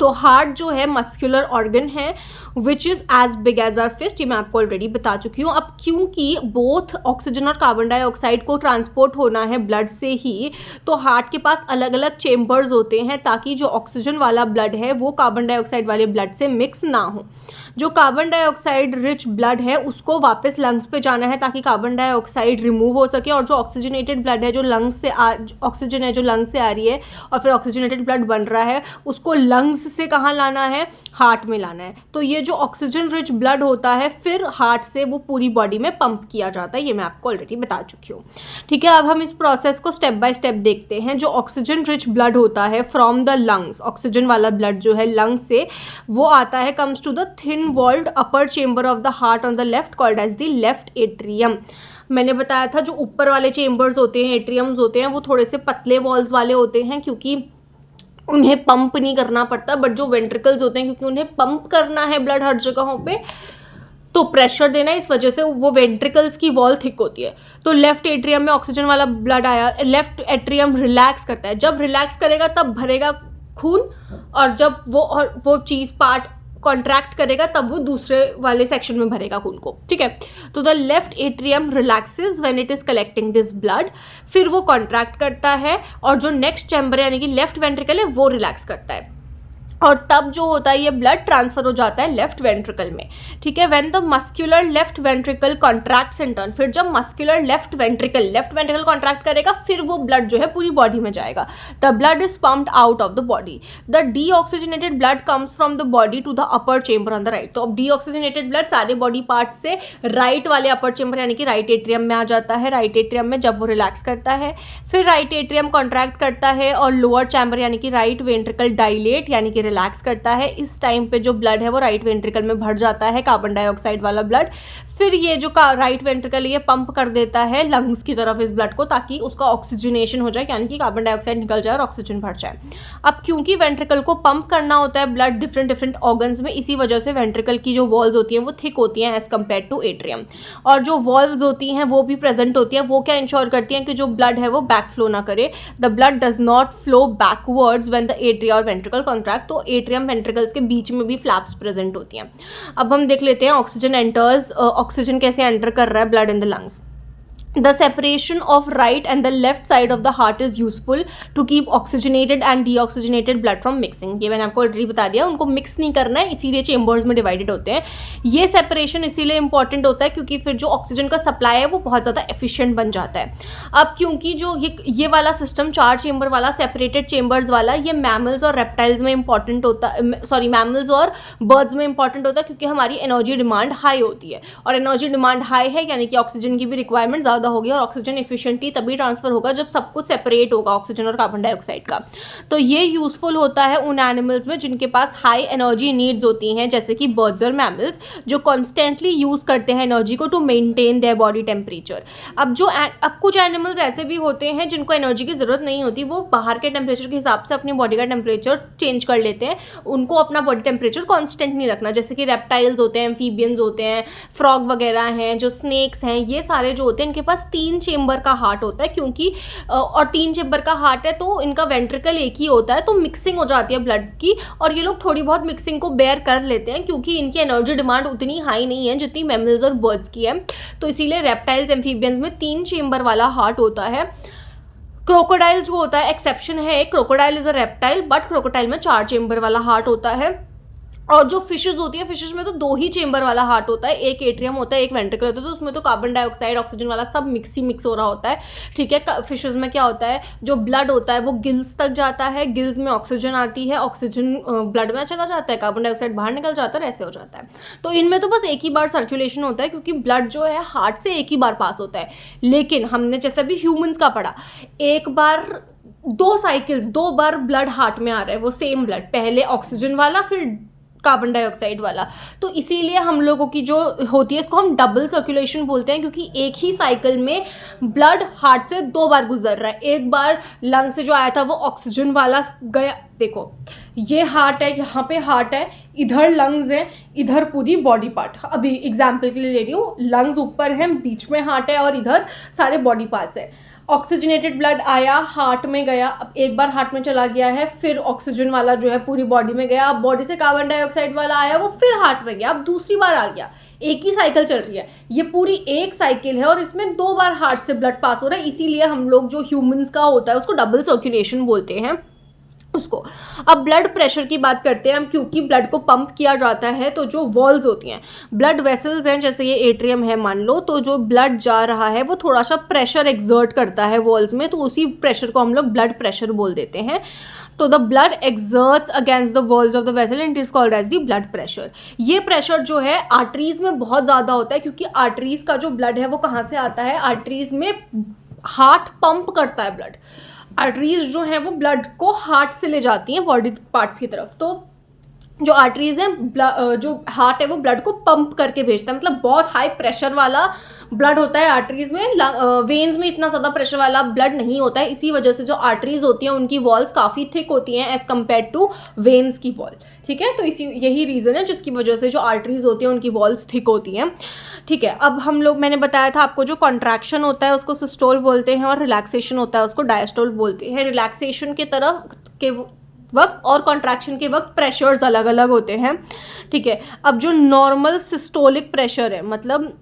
तो हार्ट जो है मस्कुलर ऑर्गन है which is as big as our fist, ये मैं आपको ऑलरेडी बता चुकी हूँ। अब क्योंकि बोथ ऑक्सीजन और कार्बन डाइऑक्साइड को ट्रांसपोर्ट होना है ब्लड से ही, तो हार्ट के पास अलग अलग चेम्बर्स होते हैं ताकि जो ऑक्सीजन वाला ब्लड है वो कार्बन डाइऑक्साइड वाले ब्लड से मिक्स ना हो। जो कार्बन डाइऑक्साइड रिच ब्लड है उसको वापस लंग्स पे जाना है ताकि कार्बन डाइऑक्साइड रिमूव हो सके, और जो ऑक्सीजनेटेड ब्लड है जो लंग्स से ऑक्सीजन है जो लंग्स से आ रही है और फिर ऑक्सीजनेटेड ब्लड बन रहा है उसको लंग्स से कहाँ लाना है, हार्ट में लाना है। तो ये जो ऑक्सीजन रिच ब्लड होता है फिर हार्ट से वो पूरी बॉडी में पंप किया जाता है, ये मैं आपको ऑलरेडी बता चुकी हूँ, ठीक है। अब हम इस प्रोसेस को स्टेप बाय स्टेप देखते हैं। जो ऑक्सीजन रिच ब्लड होता है फ्रॉम द लंग्स, ऑक्सीजन वाला ब्लड जो है लंग से वो आता है, comes to the thin walled upper chamber of the heart on the left called as the left atrium. मैंने बताया था जो ऊपर वाले चेम्बर्स होते हैं, एट्रियम्स होते हैं, वो थोड़े से पतले वॉल्स वाले होते हैं क्योंकि उन्हें पंप नहीं करना पड़ता, बट जो वेंट्रिकल्स होते हैं क्योंकि उन्हें पंप करना है ब्लड हर जगहों पे, तो प्रेशर देना है, इस वजह से वो वेंट्रिकल्स की वॉल थिक होती है। तो लेफ्ट एट्रियम में ऑक्सीजन वाला ब्लड आया, लेफ्ट एट्रियम रिलैक्स करता है, जब रिलैक्स करेगा तब भरेगा खून, और जब वो चीज़ पार्ट कॉन्ट्रैक्ट करेगा तब वो दूसरे वाले सेक्शन में भरेगा खून को, ठीक है। तो the left atrium relaxes when it is collecting this blood, फिर वो कॉन्ट्रैक्ट करता है और जो नेक्स्ट चैम्बर यानी कि लेफ्ट वेंट्रिकल है वो रिलैक्स करता है, और तब जो होता है ये ब्लड ट्रांसफर हो जाता है लेफ्ट वेंट्रिकल में, ठीक है। When the muscular left ventricle contracts in turn, फिर जब मस्कुलर लेफ्ट वेंट्रिकल कॉन्ट्रैक्ट करेगा फिर वो ब्लड जो है पूरी बॉडी में जाएगा। The blood is pumped out of the body. The deoxygenated blood comes from the body to the upper chamber on the right. तो अब डीऑक्सीजनेटेड ब्लड सारे बॉडी पार्ट से राइट वाले अपर चेम्बर यानी कि राइट एट्रियम में आ जाता है। राइट एट्रियम में जब वो रिलैक्स करता है फिर राइट एट्रियम कॉन्ट्रैक्ट करता है और लोअर चैम्बर यानी कि राइट वेंट्रिकल डायलेट यानी कि रिलैक्स करता है। इस टाइम पे जो ब्लड है वो राइट वेंट्रिकल में भर जाता है, कार्बन डाइऑक्साइड वाला ब्लड। फिर ये जो राइट वेंट्रिकल ये पंप कर देता है लंग्स की तरफ इस ब्लड को ताकि उसका ऑक्सीजनेशन हो जाए, यानी कि कार्बन डाइऑक्साइड निकल जाए और ऑक्सीजन भर जाए। अब क्योंकि वेंट्रिकल को पंप करना होता है ब्लड डिफरेंट ऑर्गन्स में, इसी वजह से वेंट्रिकल की जो वॉल्स होती हैं वो थिक होती हैं एज कम्पेयर टू एट्रियम, और जो वॉल्स होती हैं वो भी प्रेजेंट होती हैं। वो क्या इंश्योर करती हैं कि जो ब्लड है वो बैक फ्लो ना करे। The blood does not flow backwards when the atria और वेंट्रिकल कॉन्ट्रैक्ट। तो एट्रियम वेंट्रिकल्स के बीच में भी फ्लैप्स प्रेजेंट होती हैं। अब हम देख लेते हैं ऑक्सीजन एंटर्स, ऑक्सीजन कैसे एंटर कर रहा है blood in the lungs. The separation of right and the left side of the heart is useful to keep oxygenated and deoxygenated blood from mixing। ये मैंने आपको ऑलरेडी बता दिया, उनको मिक्स नहीं करना है इसीलिए चेम्बर्स में डिवाइडेड होते हैं। ये सेपरेशन इसीलिए इंपॉर्टेंट होता है क्योंकि फिर जो ऑक्सीजन का सप्लाई है वो बहुत ज़्यादा एफिशिएंट बन जाता है। अब क्योंकि जो ये वाला सिस्टम 4 चेम्बर वाला सेपरेटेड चेम्बर्स वाला ये मैमल्स और रेप्टाइल्स में इंपॉर्टेंट होता है, सॉरी मैमल्स और बर्ड्स में इंपॉर्टेंट होता है क्योंकि हमारी एनर्जी डिमांड हाई होती है, और एनर्जी डिमांड हाई है यानी कि ऑक्सीजन की भी रिक्वायरमेंट ज़्यादा होगी और ऑक्सीजन एफिशिएंटली तभी ट्रांसफर होगा जब सब कुछ सेपरेट होगा ऑक्सीजन और कार्बन डाइऑक्साइड का। तो ये यूजफुल होता है उन एनिमल्स में जिनके पास हाई एनर्जी नीड्स होती हैं, जैसे कि बर्ड्स और मैमल्स जो कॉन्स्टेंटली यूज करते हैं एनर्जी को to maintain their body temperature. अब कुछ एनिमल्स ऐसे भी होते हैं जिनको एनर्जी की जरूरत नहीं होती, वो बाहर के टेम्परेचर के हिसाब से अपनी बॉडी का टेम्परेचर चेंज कर लेते हैं, उनको अपना बॉडी टेम्परेचर कॉन्स्टेंट नहीं रखना, जैसे कि रेप्टाइल्स होते हैं, एम्फीबियंस होते हैं, फ्रॉग वगैरह हैं, जो स्नेक्स हैं, ये सारे जो होते हैं इनके पास 3 चेम्बर का हार्ट होता है क्योंकि और 3 चेम्बर का हार्ट है तो इनका वेंट्रिकल एक ही होता है, तो मिक्सिंग हो जाती है ब्लड की, और ये लोग थोड़ी बहुत मिक्सिंग को बेयर कर लेते हैं क्योंकि इनकी एनर्जी डिमांड उतनी हाई नहीं है जितनी मैमल्स और बर्ड्स की है। तो इसीलिए रेप्टाइल्स एम्फीबियंस में 3 चेम्बर वाला हार्ट होता है। क्रोकोडाइल जो होता है एक्सेप्शन है, crocodile is a reptile but crocodile में 4 चेम्बर वाला हार्ट होता है। और जो फिशेस होती है, फिशेस में तो 2 ही चेम्बर वाला हार्ट होता है, एक एट्रियम होता है एक वेंट्रिकल होता है, तो उसमें तो कार्बन डाइऑक्साइड ऑक्सीजन वाला सब मिक्स हो रहा होता है, ठीक है। फिशेस में क्या होता है, जो ब्लड होता है वो गिल्स तक जाता है, गिल्स में ऑक्सीजन आती है, ऑक्सीजन ब्लड में चला जाता है, कार्बन डाइऑक्साइड बाहर निकल जाता है, ऐसे हो जाता है। तो इनमें तो बस एक ही बार सर्कुलेशन होता है क्योंकि ब्लड जो है हार्ट से एक ही बार पास होता है। लेकिन हमने जैसे अभी ह्यूमन्स का पढ़ा, एक बार 2 साइकिल्स 2 बार ब्लड हार्ट में आ रहा है, वो सेम ब्लड, पहले ऑक्सीजन वाला फिर कार्बन डाइऑक्साइड वाला। तो इसीलिए हम लोगों की जो होती है इसको हम डबल सर्कुलेशन बोलते हैं क्योंकि एक ही साइकिल में ब्लड हार्ट से 2 बार गुजर रहा है। एक बार लंग से जो आया था वो ऑक्सीजन वाला गया, देखो ये हार्ट है, यहाँ पे हार्ट है, इधर लंग्स है, इधर पूरी बॉडी पार्ट। अभी एग्जाम्पल के लिए ले रही हूँ, लंग्स ऊपर है, बीच में हार्ट है और इधर सारे बॉडी पार्ट्स है। ऑक्सीजनेटेड ब्लड आया, हार्ट में गया, अब एक बार हार्ट में चला गया है, फिर ऑक्सीजन वाला जो है पूरी बॉडी में गया, अब बॉडी से कार्बन डाइऑक्साइड वाला आया, वो फिर हार्ट में गया, अब दूसरी बार आ गया। एक ही साइकिल चल रही है, ये पूरी एक साइकिल है और इसमें 2 बार हार्ट से ब्लड पास हो रहा है। इसीलिए हम लोग जो ह्यूमंस का होता है उसको डबल सर्कुलेशन बोलते हैं उसको। अब ब्लड प्रेशर की बात करते हैं हम, क्योंकि ब्लड को पंप किया जाता है तो जो वॉल्स होती हैं, ब्लड वेसल्स हैं, जैसे ये एट्रियम है मान लो, तो जो ब्लड जा रहा है वो थोड़ा सा प्रेशर एक्सर्ट करता है वॉल्स में, तो उसी प्रेशर को हम लोग ब्लड प्रेशर बोल देते हैं। तो the blood exerts against the walls of the vessel and it is called as the blood pressure. ये प्रेशर जो है आर्टरीज में बहुत ज़्यादा होता है, क्योंकि आर्टरीज का जो ब्लड है वो कहाँ से आता है, आर्टरीज में हार्ट पंप करता है ब्लड। आर्टरीज जो हैं वो ब्लड को हार्ट से ले जाती हैं बॉडी पार्ट्स की तरफ, तो जो आर्टरीज हैं, जो हार्ट है वो ब्लड को पंप करके भेजता है, मतलब बहुत हाई प्रेशर वाला ब्लड होता है आर्टरीज में। वेन्स में इतना ज़्यादा प्रेशर वाला ब्लड नहीं होता है, इसी वजह से जो आर्टरीज होती हैं उनकी वॉल्स काफ़ी थिक होती हैं एज़ कम्पेयर टू वेन्स की वॉल। ठीक है, तो यही रीज़न है जिसकी वजह से जो आर्टरीज होती हैं उनकी वॉल्स थिक होती हैं। ठीक है, अब हम लोग, मैंने बताया था आपको, जो कॉन्ट्रैक्शन होता है उसको सिस्टोल बोलते हैं और रिलैक्सेशन होता है उसको डायस्टोल बोलते हैं। रिलैक्सेशन के तरफ के वक्त और कॉन्ट्रैक्शन के वक्त प्रेशर्स अलग अलग होते हैं। ठीक है, अब जो नॉर्मल सिस्टोलिक प्रेशर है, मतलब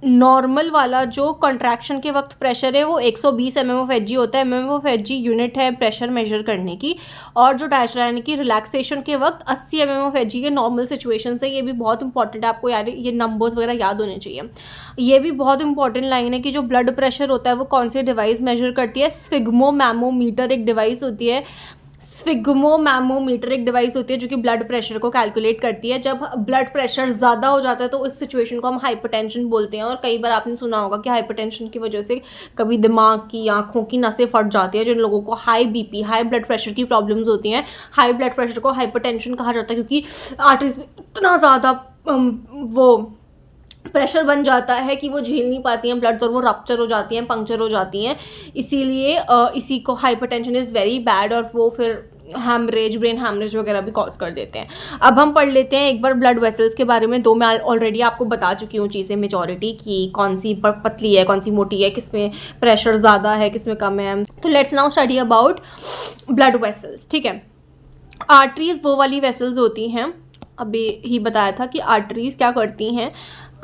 नॉर्मल वाला जो कॉन्ट्रैक्शन के वक्त प्रेशर है वो 120 mm ऑफ एच जी होता है। mm of H G unit है प्रेशर मेजर करने की। और जो डायस्टोल यानी कि रिलैक्सेशन के वक्त 80 mm ऑफ एच जी के नॉर्मल सिचुएशन से, ये भी बहुत इंपॉर्टेंट है, आपको यार ये नंबर्स वगैरह याद होने चाहिए। ये भी बहुत इंपॉर्टेंट लाइन है कि जो ब्लड प्रेशर होता है वो कौन सी डिवाइस मेजर करती है। स्फिग्मोमैमोमीटर एक डिवाइस होती है, स्फिग्मोमैमोमीटर एक डिवाइस होती है जो कि ब्लड प्रेशर को कैलकुलेट करती है। जब ब्लड प्रेशर ज़्यादा हो जाता है तो इस सिचुएशन को हम हाइपरटेंशन बोलते हैं। और कई बार आपने सुना होगा कि हाइपरटेंशन की वजह से कभी दिमाग की, आँखों की नसें फट जाती हैं। जिन लोगों को high BP, high blood pressure की प्रॉब्लम्स होती हैं, हाई ब्लड प्रेशर को हाइपरटेंशन कहा जाता है, क्योंकि आर्टरीज में इतना ज़्यादा वो प्रेशर बन जाता है कि वो झेल नहीं पाती हैं ब्लड, और वो रप्चर हो जाती हैं, पंक्चर हो जाती हैं। इसीलिए इसी को हाइपरटेंशन इज़ वेरी बैड, और वो फिर हैमरेज, ब्रेन हैमरेज वगैरह भी कॉज कर देते हैं। अब हम पढ़ लेते हैं एक बार ब्लड वेसल्स के बारे में। 2 मैं ऑलरेडी आपको बता चुकी हूँ चीज़ें, मेजॉरिटी की, कौन सी पतली है, कौन सी मोटी है, किस में प्रेशर ज़्यादा है, किस में कम है। तो let's now study about blood vessels. ठीक है, आर्टरीज वो वाली वेसल्स होती हैं, अभी ही बताया था कि आर्टरीज क्या करती हैं।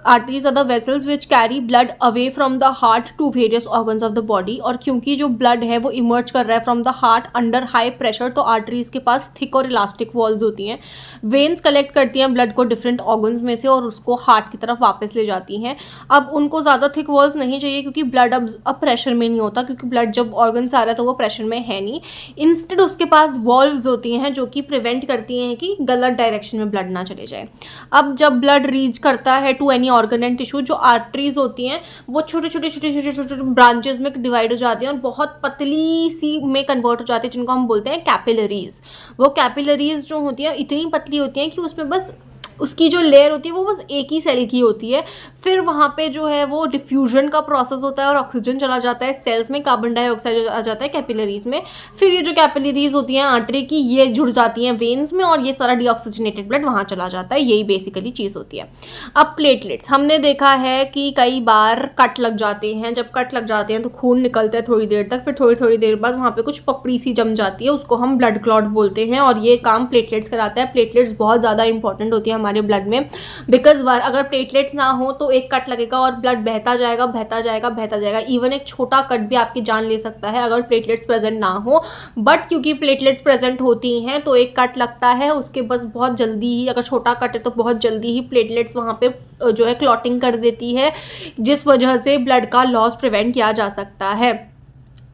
Arteries are the vessels which carry blood away from the heart to various organs of the body. और क्योंकि जो ब्लड है वो इमर्ज कर रहा है from the heart under high pressure, तो आर्टरीज के पास थिक और इलास्टिक वॉल्स होती हैं। वेन्स कलेक्ट करती हैं ब्लड को डिफरेंट ऑर्गन्स में से और उसको हार्ट की तरफ वापस ले जाती हैं। अब उनको ज़्यादा थिक वॉल्स नहीं चाहिए, क्योंकि ब्लड अब प्रेशर में नहीं होता, क्योंकि ब्लड जब ऑर्गन से आ रहा है तो वो प्रेशर में है नहीं। इंस्टेड उसके पास वॉल्व्स होती हैं जो कि प्रिवेंट करती हैं कि गलत डायरेक्शन में ब्लड ना चले जाए। अब जब ब्लड रीच करता है to any organ and tissue, जो आर्टरीज होती हैं वो छोटे छोटे ब्रांचेस में डिवाइड हो जाती हैं और बहुत पतली सी में कन्वर्ट हो जाती है, जिनको हम बोलते हैं कैपिलरीज। वो कैपिलरीज जो होती हैं इतनी पतली होती हैं कि उसमें बस उसकी जो लेयर होती है वो बस एक ही सेल की होती है। फिर वहाँ पे जो है वो डिफ्यूजन का प्रोसेस होता है और ऑक्सीजन चला जाता है सेल्स में, कार्बन डाइऑक्साइड आ जाता है कैपिलरीज में। फिर ये जो कैपिलरीज होती हैं आर्टरी की, ये जुड़ जाती हैं वेन्स में और ये सारा डीऑक्सीजनेटेड ब्लड वहाँ चला जाता है। यही बेसिकली चीज़ होती है। अब प्लेटलेट्स, हमने देखा है कि कई बार कट लग जाते हैं। जब कट लग जाते हैं तो खून निकलता है थोड़ी देर तक, फिर थोड़ी देर बाद वहाँ पे कुछ पपड़ी सी जम जाती है, उसको हम ब्लड क्लॉट बोलते हैं और ये काम प्लेटलेट्स कराता है। प्लेटलेट्स बहुत ज़्यादा इंपॉर्टेंट होती है हमारे ब्लड में, बिकॉज अगर प्लेटलेट्स ना हो तो एक कट लगेगा और ब्लड बहता जाएगा। इवन एक छोटा कट भी आपकी जान ले सकता है अगर प्लेटलेट्स प्रेजेंट ना हो। बट क्योंकि प्लेटलेट्स प्रेजेंट होती हैं तो एक कट लगता है, उसके बस बहुत जल्दी ही, अगर छोटा कट है तो बहुत जल्दी ही प्लेटलेट्स वहाँ पे जो है क्लॉटिंग कर देती है, जिस वजह से ब्लड का लॉस प्रिवेंट किया जा सकता है।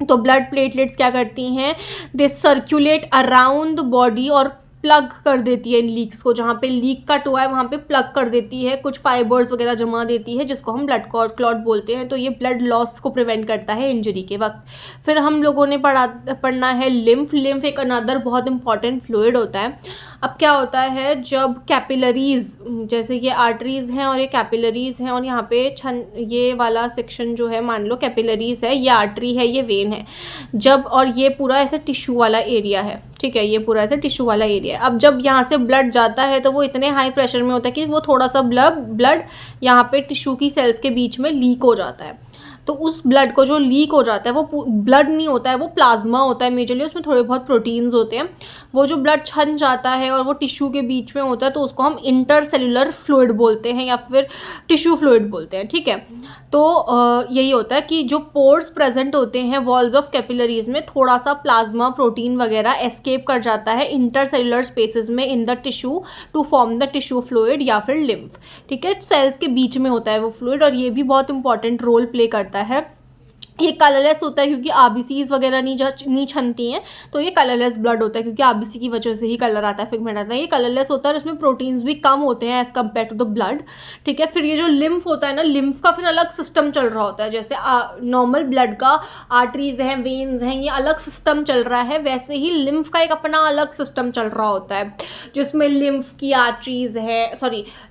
तो ब्लड प्लेटलेट्स क्या करती हैं, दे सर्कुलेट अराउंड द बॉडी और प्लग कर देती है इन लीक्स को। जहाँ पे लीक कट हुआ है वहाँ पे प्लग कर देती है, कुछ फाइबर्स वगैरह जमा देती है, जिसको हम ब्लड क्लॉट बोलते हैं। तो ये ब्लड लॉस को प्रिवेंट करता है इंजरी के वक्त। फिर हम लोगों ने पढ़ना है लिम्फ। लिम्फ एक अनदर बहुत इंपॉर्टेंट फ्लूइड होता है। अब क्या होता है, जब कैपिलरीज, जैसे ये आर्टरीज हैं और ये कैपिलरीज हैं और यहाँ पे ये वाला सेक्शन जो है मान लो कैपिलरीज है, ये आर्टरी है, ये वेन है, जब, और ये पूरा ऐसे टिश्यू वाला एरिया है, ठीक है, ये पूरा ऐसे टिश्यू वाला एरिया है। अब जब यहाँ से ब्लड जाता है तो वो इतने हाई प्रेशर में होता है कि वो थोड़ा सा ब्लड यहाँ पे टिश्यू की सेल्स के बीच में लीक हो जाता है। तो उस ब्लड को जो लीक हो जाता है वो ब्लड नहीं होता है, वो प्लाज्मा होता है मेजरली, उसमें थोड़े बहुत प्रोटीन्स होते हैं। वो जो ब्लड छन जाता है और वो टिश्यू के बीच में होता है तो उसको हम इंटरसेलुलर फ्लूइड बोलते हैं या फिर टिश्यू फ्लूइड बोलते हैं, ठीक है। तो यही होता है कि जो पोर्स प्रेजेंट होते हैं वॉल्स ऑफ कैपिलरीज में, थोड़ा सा प्लाज्मा प्रोटीन वगैरह एस्केप कर जाता है इंटरसेलुलर स्पेसेस में in the tissue to form the tissue fluid या फिर लिम्फ, ठीक है। सेल्स के बीच में होता है वो फ्लूइड और ये भी बहुत इंपॉर्टेंट रोल प्ले करता है। ये कलरलेस होता है क्योंकि आरबीसीज वगैरह नहीं छनती हैं, तो ये कलरलेस ब्लड होता है क्योंकि आरबीसी की वजह से ही कलर आता है, पिगमेंट आता है। ये कलरलेस होता है और इसमें प्रोटीन्स भी कम होते हैं as compare to the blood, ठीक है। फिर ये जो लिम्फ होता है ना, लिम्फ का फिर अलग सिस्टम चल रहा होता है। जैसे नॉर्मल ब्लड का आर्टरीज हैं, वेन्स हैं, ये अलग सिस्टम चल रहा है, वैसे ही लिम्फ का एक अपना अलग सिस्टम चल रहा होता है जिसमें लिम्फ की आर्टरीज है,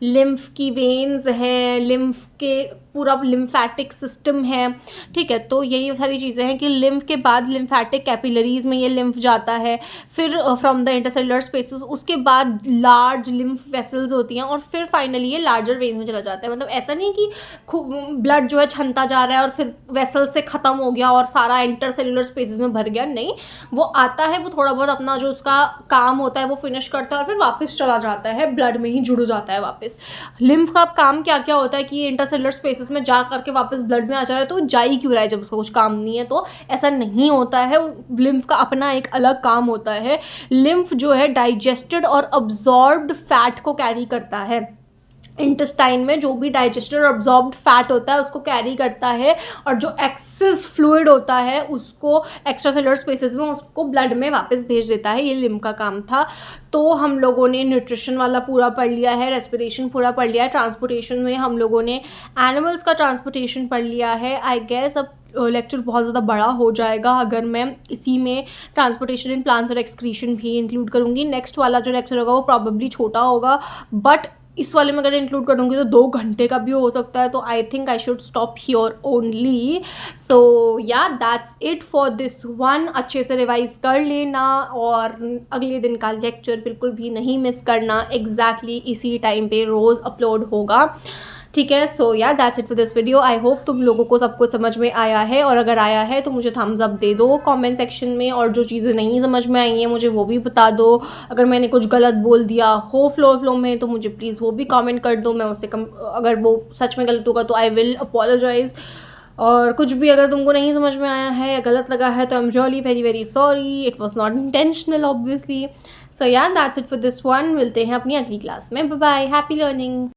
लिम्फ की वेन्स हैं, लिम्फ के पूरा लिम्फैटिक सिस्टम है, ठीक है। तो यही सारी चीज़ें हैं कि लिम्फ के बाद लिम्फैटिक कैपिलरीज में ये लिम्फ जाता है, फिर फ्रॉम द इंटरसेलुलर स्पेसेस, उसके बाद लार्ज लिम्फ वेसल्स होती हैं और फिर फाइनली ये लार्जर वेन्स में चला जाता है। मतलब ऐसा नहीं कि ब्लड जो है छनता जा रहा है और फिर वेसल से ख़त्म हो गया और सारा इंटरसेलुलर स्पेसेस में भर गया, नहीं, वो आता है, वो थोड़ा बहुत अपना जो उसका काम होता है वो फिनिश करता है और फिर वापस चला जाता है, ब्लड में ही जुड़ जाता है वापस। लिम्फ का काम क्या क्या होता है कि ये इंटरसेलुलर स्पेसेस में जा करके वापस ब्लड में आ जा रहा है, तो जा ही क्यों रहा है जब उसका कुछ काम नहीं है। तो ऐसा नहीं होता है, लिम्फ का अपना एक अलग काम होता है। लिम्फ जो है डाइजेस्टेड और अब्जॉर्ब्ड फैट को कैरी करता है, इंटेस्टाइन में जो भी डाइजेस्टेड और अब्जॉर्ब्ड फैट होता है उसको कैरी करता है, और जो एक्सेस फ्लूइड होता है उसको एक्स्ट्रा सेलुलर स्पेसेस में उसको ब्लड में वापस भेज देता है। ये लिम्फ का काम था। तो हम लोगों ने न्यूट्रिशन वाला पूरा पढ़ लिया है, रेस्पिरेशन पूरा पढ़ लिया है, ट्रांसपोर्टेशन में हम लोगों ने एनिमल्स का ट्रांसपोर्टेशन पढ़ लिया है। आई गेस अब लेक्चर बहुत ज़्यादा बड़ा हो जाएगा अगर मैं इसी में ट्रांसपोर्टेशन इन प्लांट्स और एक्सक्रीशन भी इंक्लूड करूँगी। नेक्स्ट वाला जो लेक्चर होगा वो प्रॉबेबली छोटा होगा, बट इस वाले में अगर इंक्लूड करूँगी तो 2 घंटे का भी हो सकता है। तो I think I should stop here only. So yeah that's it for this one. अच्छे से रिवाइज कर लेना और अगले दिन का लेक्चर बिल्कुल भी नहीं मिस करना, एग्जैक्टली इसी टाइम पे रोज़ अपलोड होगा, ठीक है। सो yeah that's it for this video. I hope तुम लोगों को सब कुछ समझ में आया है, और अगर आया है तो मुझे थम्स अप दे दो कमेंट सेक्शन में, और जो चीज़ें नहीं समझ में आई हैं मुझे वो भी बता दो। अगर मैंने कुछ गलत बोल दिया हो फ्लो में तो मुझे प्लीज़ वो भी कमेंट कर दो। मैं उससे अगर वो सच में गलत होगा तो आई विल अपोलोजाइज़। और कुछ भी अगर तुमको नहीं समझ में आया है या गलत लगा है तो I am really very very sorry, it was not intentional obviously. So yeah that's it for this one. मिलते हैं अपनी अगली क्लास में। Bye bye, happy learning.